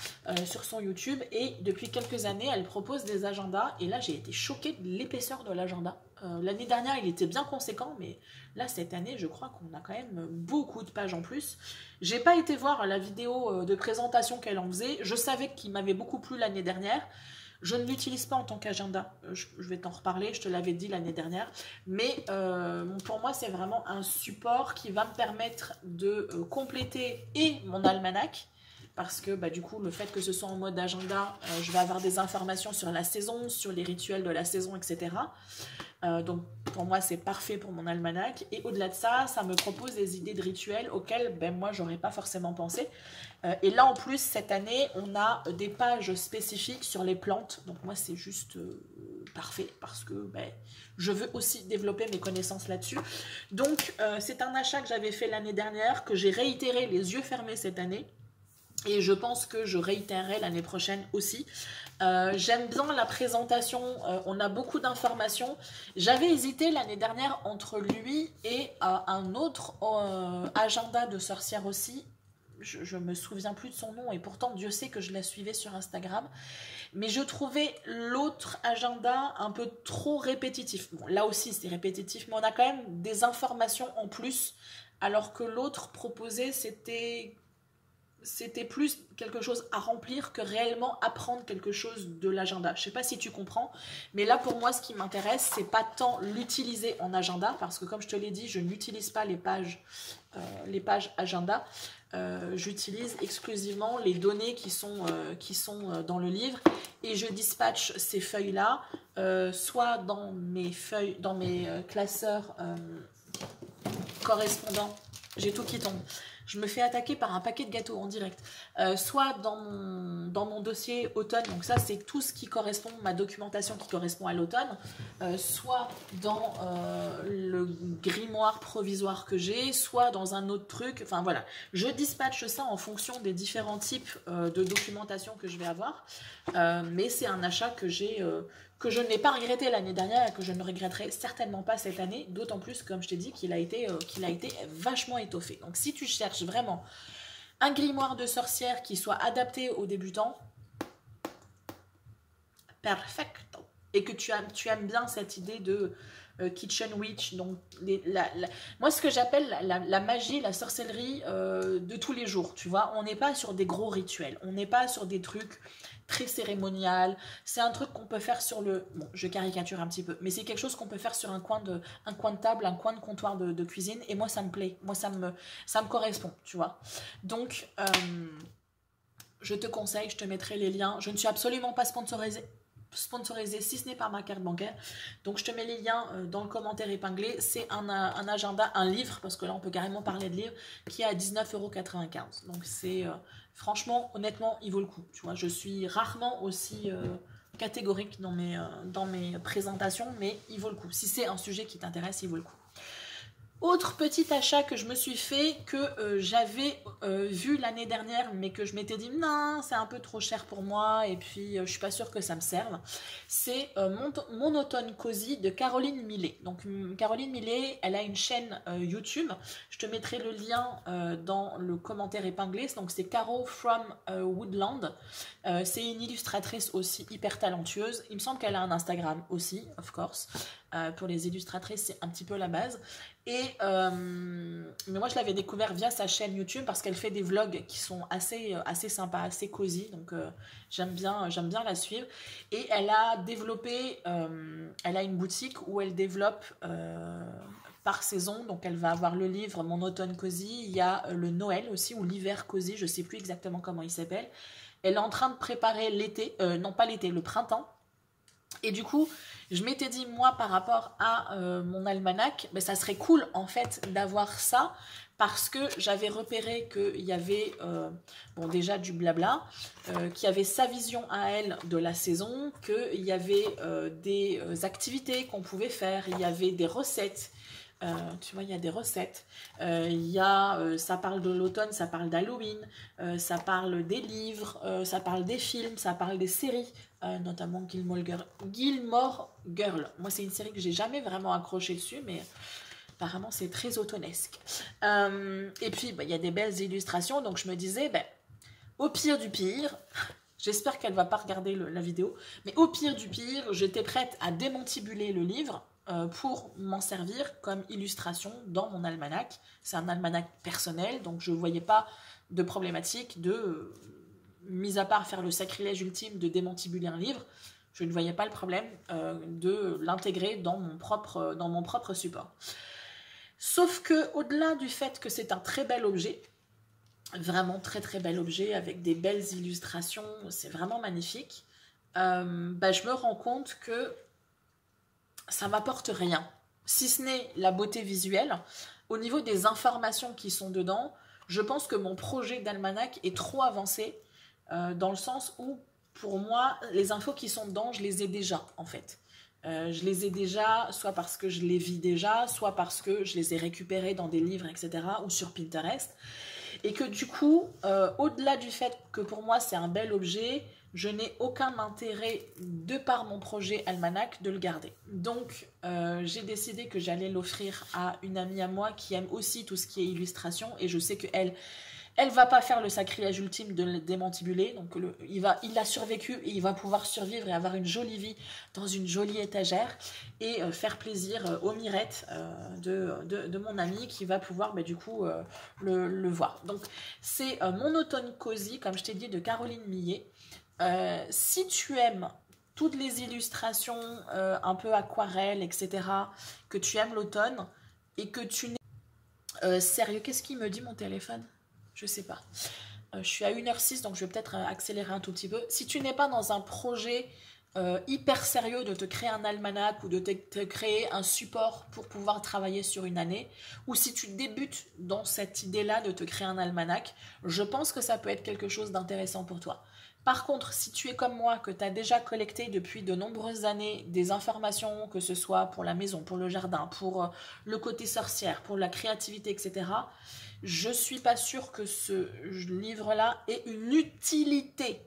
sur son YouTube. Et depuis quelques années elle propose des agendas, et là j'ai été choquée de l'épaisseur de l'agenda. L'année dernière il était bien conséquent, mais là cette année je crois qu'on a quand même beaucoup de pages en plus. J'ai pas été voir la vidéo de présentation qu'elle en faisait, je savais qu'il m'avait beaucoup plu l'année dernière. Je ne l'utilise pas en tant qu'agenda, je vais t'en reparler, je te l'avais dit l'année dernière, mais pour moi c'est vraiment un support qui va me permettre de compléter et mon almanach, parce que du coup le fait que ce soit en mode agenda, je vais avoir des informations sur la saison, sur les rituels de la saison, etc. Donc pour moi c'est parfait pour mon almanach, et au-delà de ça, ça me propose des idées de rituels auxquels moi j'aurais pas forcément pensé. Et là en plus cette année on a des pages spécifiques sur les plantes, donc moi c'est juste parfait, parce que je veux aussi développer mes connaissances là-dessus. Donc c'est un achat que j'avais fait l'année dernière, que j'ai réitéré les yeux fermés cette année, et je pense que je réitérerai l'année prochaine aussi. J'aime bien la présentation, on a beaucoup d'informations. J'avais hésité l'année dernière entre lui et un autre agenda de sorcière aussi. Je me souviens plus de son nom, et pourtant Dieu sait que je la suivais sur Instagram. Mais je trouvais l'autre agenda un peu trop répétitif. Bon, là aussi c'est répétitif, mais on a quand même des informations en plus, alors que l'autre proposé c'était plus quelque chose à remplir que réellement apprendre quelque chose de l'agenda. Je sais pas si tu comprends, mais là pour moi ce qui m'intéresse, c'est pas tant l'utiliser en agenda, parce que comme je te l'ai dit, je n'utilise pas les pages agenda. J'utilise exclusivement les données qui sont dans le livre, et je dispatche ces feuilles là soit dans mes classeurs correspondants. J'ai tout qui tombe. Je me fais attaquer par un paquet de gâteaux en direct. Soit dans mon dossier automne, donc ça c'est tout ce qui correspond, ma documentation qui correspond à l'automne, soit dans le grimoire provisoire que j'ai, soit dans un autre truc, enfin voilà. Je dispatche ça en fonction des différents types de documentation que je vais avoir, mais c'est un achat que que je n'ai pas regretté l'année dernière, et que je ne regretterai certainement pas cette année, d'autant plus, comme je t'ai dit, qu'il a été vachement étoffé. Donc si tu cherches vraiment un grimoire de sorcière qui soit adapté aux débutants, perfecto. Et que tu aimes bien cette idée de kitchen witch, donc moi ce que j'appelle la magie, la sorcellerie de tous les jours, tu vois. On n'est pas sur des gros rituels, on n'est pas sur des trucs très cérémonial. C'est un truc qu'on peut faire sur bon, je caricature un petit peu, mais c'est quelque chose qu'on peut faire sur un coin de table, un coin de comptoir de cuisine, et moi ça me plaît, moi ça me correspond, tu vois. Donc je te conseille, je te mettrai les liens. Je ne suis absolument pas sponsorisée si ce n'est par ma carte bancaire, donc je te mets les liens dans le commentaire épinglé. C'est un agenda, un livre, parce que là on peut carrément parler de livre, qui est à 19,95 €. Donc c'est franchement, honnêtement, il vaut le coup, tu vois. Je suis rarement aussi catégorique dans mes présentations, mais il vaut le coup. Si c'est un sujet qui t'intéresse, il vaut le coup. Autre petit achat que je me suis fait, que j'avais vu l'année dernière, mais que je m'étais dit non, c'est un peu trop cher pour moi, et puis je suis pas sûre que ça me serve. C'est mon automne cosy de Caroline Millet. Donc Caroline Millet, elle a une chaîne YouTube. Je te mettrai le lien dans le commentaire épinglé. Donc c'est Caro from Woodland. C'est une illustratrice aussi hyper talentueuse. Il me semble qu'elle a un Instagram aussi, of course. Pour les illustratrices, c'est un petit peu la base. Mais moi, je l'avais découvert via sa chaîne YouTube parce qu'elle fait des vlogs qui sont assez sympas, assez cosy. Donc, j'aime bien la suivre. Et elle a développé, elle a une boutique où elle développe par saison. Donc, elle va avoir le livre Mon automne cosy. Il y a le Noël aussi, ou l'hiver cosy. Je ne sais plus exactement comment il s'appelle. Elle est en train de préparer l'été, non pas l'été, le printemps. Et du coup, je m'étais dit, moi, par rapport à mon almanach, ben, ça serait cool, en fait, d'avoir ça, parce que j'avais repéré qu'il y avait, bon, déjà du blabla, qu'il y avait sa vision à elle de la saison, qu'il y avait des activités qu'on pouvait faire, il y avait des recettes. Tu vois, il y a des recettes. Ça parle de l'automne, ça parle d'Halloween, ça parle des livres, ça parle des films, ça parle des séries, notamment Gilmore Girl. Gilmore Girl. Moi, c'est une série que j'ai jamais vraiment accroché dessus, mais apparemment, c'est très automnesque. Et puis, bah, il y a des belles illustrations, donc je me disais, ben, au pire du pire, j'espère qu'elle va pas regarder la vidéo, mais au pire du pire, j'étais prête à démantibuler le livre pour m'en servir comme illustration dans mon almanach. C'est un almanach personnel, donc je ne voyais pas de problématique de, mis à part faire le sacrilège ultime de démantibuler un livre, je ne voyais pas le problème de l'intégrer dans mon propre support. Sauf que, au-delà du fait que c'est un très bel objet, vraiment très très bel objet avec des belles illustrations, c'est vraiment magnifique, bah, je me rends compte que ça m'apporte rien, si ce n'est la beauté visuelle. Au niveau des informations qui sont dedans, je pense que mon projet d'almanach est trop avancé, dans le sens où, pour moi, les infos qui sont dedans, je les ai déjà, en fait. Je les ai déjà, soit parce que je les vis déjà, soit parce que je les ai récupérés dans des livres, etc., ou sur Pinterest. Et que du coup, au-delà du fait que pour moi c'est un bel objet, je n'ai aucun intérêt, de par mon projet almanach, de le garder. Donc j'ai décidé que j'allais l'offrir à une amie à moi qui aime aussi tout ce qui est illustration, et je sais qu'elle elle va pas faire le sacrilège ultime de le démantibuler, donc il a survécu et il va pouvoir survivre et avoir une jolie vie dans une jolie étagère et faire plaisir aux mirettes de mon ami qui va pouvoir du coup le voir. Donc c'est Mon automne cosy, comme je t'ai dit, de Caroline Millet. Si tu aimes toutes les illustrations un peu aquarelles, etc., que tu aimes l'automne et que tu n'es... sérieux, qu'est-ce qu'il me dit mon téléphone ? Je sais pas. Je suis à 1h06, donc je vais peut-être accélérer un tout petit peu. Si tu n'es pas dans un projet hyper sérieux de te créer un almanach ou de te créer un support pour pouvoir travailler sur une année, ou si tu débutes dans cette idée-là de te créer un almanach, je pense que ça peut être quelque chose d'intéressant pour toi. Par contre, si tu es comme moi, que tu as déjà collecté depuis de nombreuses années des informations, que ce soit pour la maison, pour le jardin, pour le côté sorcière, pour la créativité, etc., je suis pas sûre que ce livre-là ait une utilité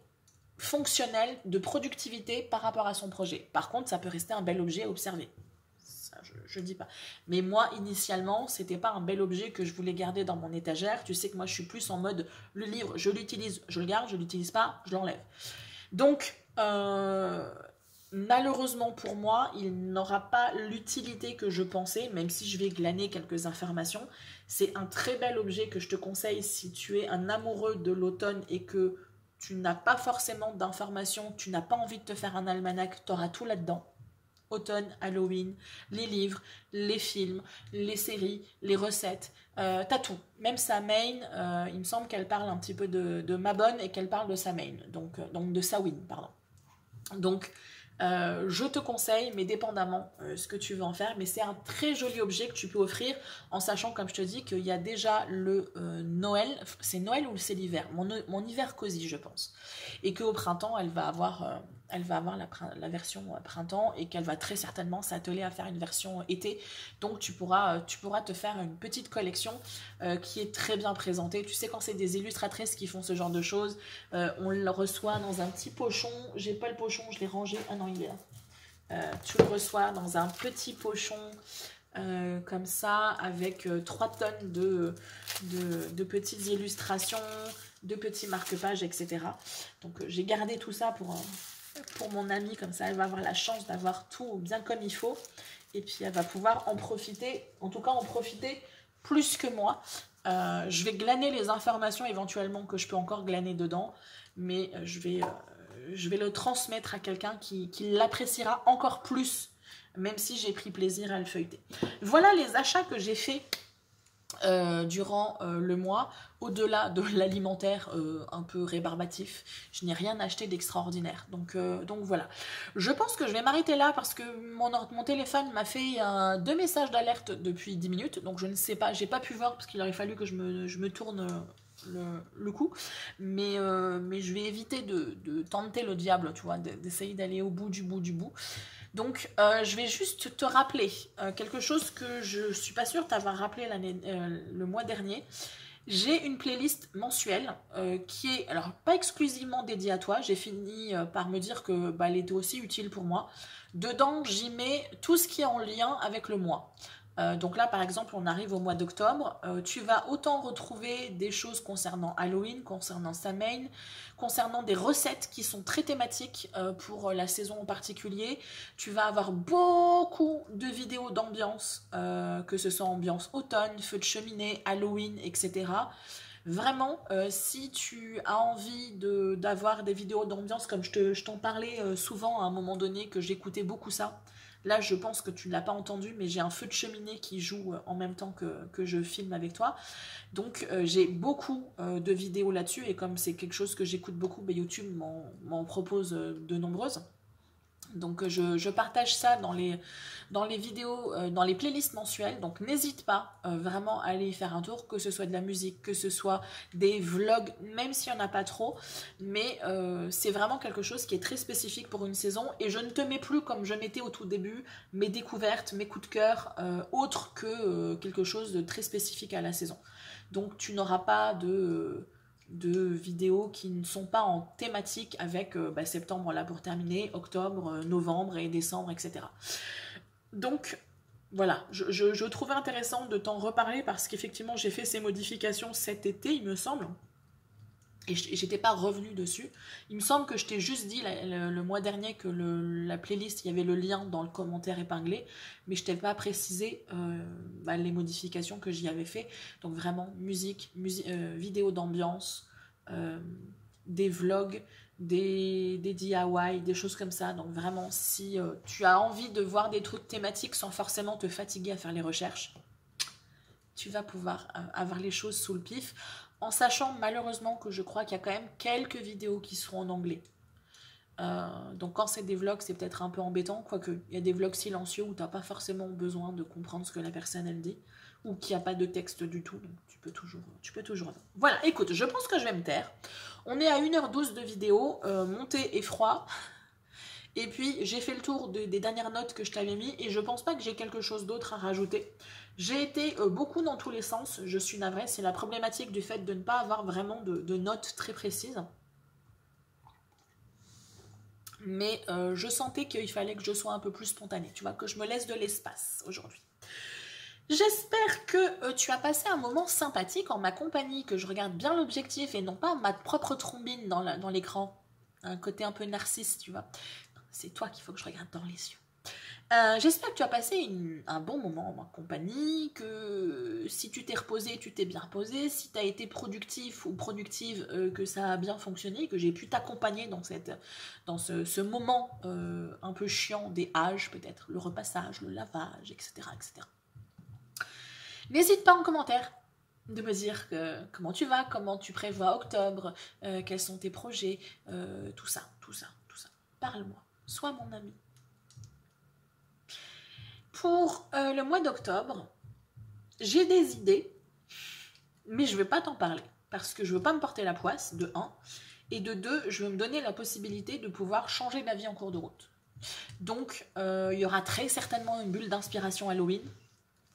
fonctionnelle de productivité par rapport à son projet. Par contre, ça peut rester un bel objet à observer. Ça, je dis pas. Mais moi, initialement, c'était pas un bel objet que je voulais garder dans mon étagère. Tu sais que moi, je suis plus en mode, le livre, je l'utilise, je le garde, je l'utilise pas, je l'enlève. Donc, malheureusement pour moi, il n'aura pas l'utilité que je pensais, même si je vais glaner quelques informations. C'est un très bel objet que je te conseille si tu es un amoureux de l'automne et que tu n'as pas forcément d'informations, tu n'as pas envie de te faire un almanach, tu auras tout là-dedans. Automne, Halloween, les livres, les films, les séries, les recettes, t'as tout. Même sa main, il me semble qu'elle parle un petit peu de Mabon et qu'elle parle de sa main, donc de Samhain, pardon. Donc, je te conseille, mais dépendamment ce que tu veux en faire, mais c'est un très joli objet que tu peux offrir en sachant, comme je te dis, qu'il y a déjà le Noël, c'est Noël ou c'est l'hiver, mon hiver cosy, je pense, et qu'au printemps, elle va avoir la version printemps et qu'elle va très certainement s'atteler à faire une version été. Donc tu pourras te faire une petite collection qui est très bien présentée. Tu sais, quand c'est des illustratrices qui font ce genre de choses, on le reçoit dans un petit pochon. J'ai pas le pochon, je l'ai rangé. Ah non, il est là. Tu le reçois dans un petit pochon comme ça, avec 3 tonnes de petites illustrations, de petits marque-pages, etc. Donc j'ai gardé tout ça pour mon amie, comme ça elle va avoir la chance d'avoir tout bien comme il faut. Et puis elle va pouvoir en profiter, en tout cas en profiter plus que moi. Je vais glaner les informations éventuellement que je peux encore glaner dedans, mais je vais le transmettre à quelqu'un qui l'appréciera encore plus, même si j'ai pris plaisir à le feuilleter. Voilà les achats que j'ai faits durant le mois. Au-delà de l'alimentaire un peu rébarbatif, je n'ai rien acheté d'extraordinaire. Donc voilà. Je pense que je vais m'arrêter là parce que mon téléphone m'a fait 2 messages d'alerte depuis 10 minutes. Donc je ne sais pas, j'ai pas pu voir parce qu'il aurait fallu que je me tourne le coup. Mais je vais éviter de tenter le diable, tu vois, d'essayer d'aller au bout du bout du bout. Donc, je vais juste te rappeler quelque chose que je suis pas sûre t'avoir rappelé le mois dernier. J'ai une playlist mensuelle qui est, alors pas exclusivement dédiée à toi, j'ai fini par me dire que elle était aussi utile pour moi. Dedans, j'y mets tout ce qui est en lien avec le mois. Donc là, par exemple, on arrive au mois d'octobre. Tu vas autant retrouver des choses concernant Halloween, concernant Samhain, concernant des recettes qui sont très thématiques pour la saison en particulier. Tu vas avoir beaucoup de vidéos d'ambiance, que ce soit ambiance automne, feu de cheminée, Halloween, etc. Vraiment, si tu as envie d'avoir des vidéos d'ambiance, comme je t'en parlais souvent à un moment donné, que j'écoutais beaucoup ça. Là, je pense que tu ne l'as pas entendu, mais j'ai un feu de cheminée qui joue en même temps que je filme avec toi. Donc, j'ai beaucoup de vidéos là-dessus. Et comme c'est quelque chose que j'écoute beaucoup, YouTube m'en propose de nombreuses. Donc, je partage ça dans les vidéos, dans les playlists mensuelles. Donc, n'hésite pas vraiment à aller y faire un tour, que ce soit de la musique, que ce soit des vlogs, même s'il n'y en a pas trop. Mais c'est vraiment quelque chose qui est très spécifique pour une saison. Et je ne te mets plus, comme je mettais au tout début, mes découvertes, mes coups de cœur, autres que quelque chose de très spécifique à la saison. Donc, tu n'auras pas de vidéos qui ne sont pas en thématique avec septembre là pour terminer, octobre, novembre et décembre, etc. Donc voilà, je trouvais intéressant de t'en reparler parce qu'effectivement j'ai fait ces modifications cet été, il me semble, et j'étais pas revenue dessus. Il me semble que je t'ai juste dit le mois dernier que la playlist, il y avait le lien dans le commentaire épinglé, mais je t'ai pas précisé les modifications que j'y avais fait. Donc vraiment, musique vidéo d'ambiance, des vlogs, des DIY, des choses comme ça. Donc vraiment, si tu as envie de voir des trucs thématiques sans forcément te fatiguer à faire les recherches, tu vas pouvoir avoir les choses sous le pif, en sachant malheureusement que je crois qu'il y a quand même quelques vidéos qui seront en anglais. Donc quand c'est des vlogs, c'est peut-être un peu embêtant, quoique il y a des vlogs silencieux où tu n'as pas forcément besoin de comprendre ce que la personne elle dit, ou qu'il n'y a pas de texte du tout, donc tu peux toujours. Voilà, écoute, je pense que je vais me taire. On est à 1h12 de vidéo, monté et froid. Et puis j'ai fait le tour des dernières notes que je t'avais mis et je pense pas que j'ai quelque chose d'autre à rajouter. J'ai été beaucoup dans tous les sens, je suis navrée, c'est la problématique du fait de ne pas avoir vraiment de notes très précises. Mais je sentais qu'il fallait que je sois un peu plus spontanée, tu vois, que je me laisse de l'espace aujourd'hui. J'espère que tu as passé un moment sympathique en ma compagnie, que je regarde bien l'objectif et non pas ma propre trombine dans l'écran. Un côté un peu narcisse, tu vois. C'est toi qu'il faut que je regarde dans les yeux. J'espère que tu as passé un bon moment en ma compagnie, que si tu t'es reposé, tu t'es bien reposé, si tu as été productif ou productive, que ça a bien fonctionné, que j'ai pu t'accompagner dans ce moment un peu chiant des âges, peut-être, le repassage, le lavage, etc. etc. N'hésite pas en commentaire de me dire comment tu vas, comment tu prévois octobre, quels sont tes projets, tout ça. Parle-moi, sois mon ami. Pour le mois d'octobre, j'ai des idées, mais je ne vais pas t'en parler, parce que je ne veux pas me porter la poisse, de 1, et de 2, je veux me donner la possibilité de pouvoir changer d'avis en cours de route. Donc, il y aura très certainement une bulle d'inspiration Halloween,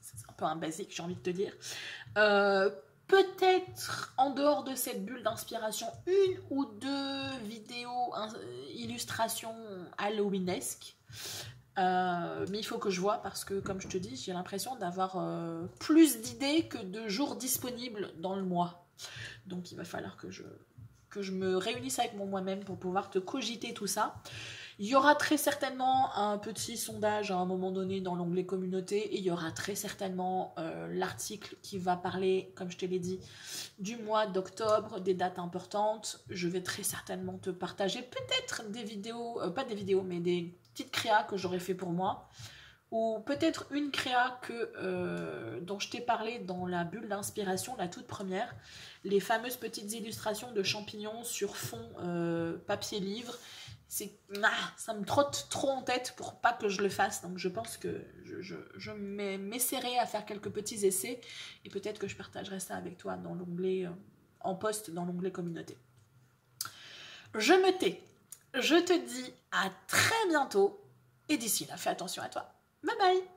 c'est un peu un basique, j'ai envie de te dire. Peut-être en dehors de cette bulle d'inspiration, 1 ou 2 vidéos, illustrations halloweenesques. Mais il faut que je vois parce que, comme je te dis, j'ai l'impression d'avoir plus d'idées que de jours disponibles dans le mois. Donc il va falloir que je me réunisse avec moi-même pour pouvoir te cogiter tout ça. Il y aura très certainement un petit sondage à un moment donné dans l'onglet communauté et il y aura très certainement l'article qui va parler, comme je te l'ai dit, du mois d'octobre, des dates importantes. Je vais très certainement te partager peut-être des vidéos, pas des vidéos, mais des petites créas que j'aurais fait pour moi. Ou peut-être une créa dont je t'ai parlé dans la bulle d'inspiration, la toute première. Les fameuses petites illustrations de champignons sur fond papier livre. Ça me trotte trop en tête pour pas que je le fasse. Donc je pense que je m'essaierai à faire quelques petits essais. Et peut-être que je partagerai ça avec toi dans l'onglet en post dans l'onglet communauté. Je me tais. Je te dis à très bientôt. Et d'ici là, fais attention à toi. Bye bye!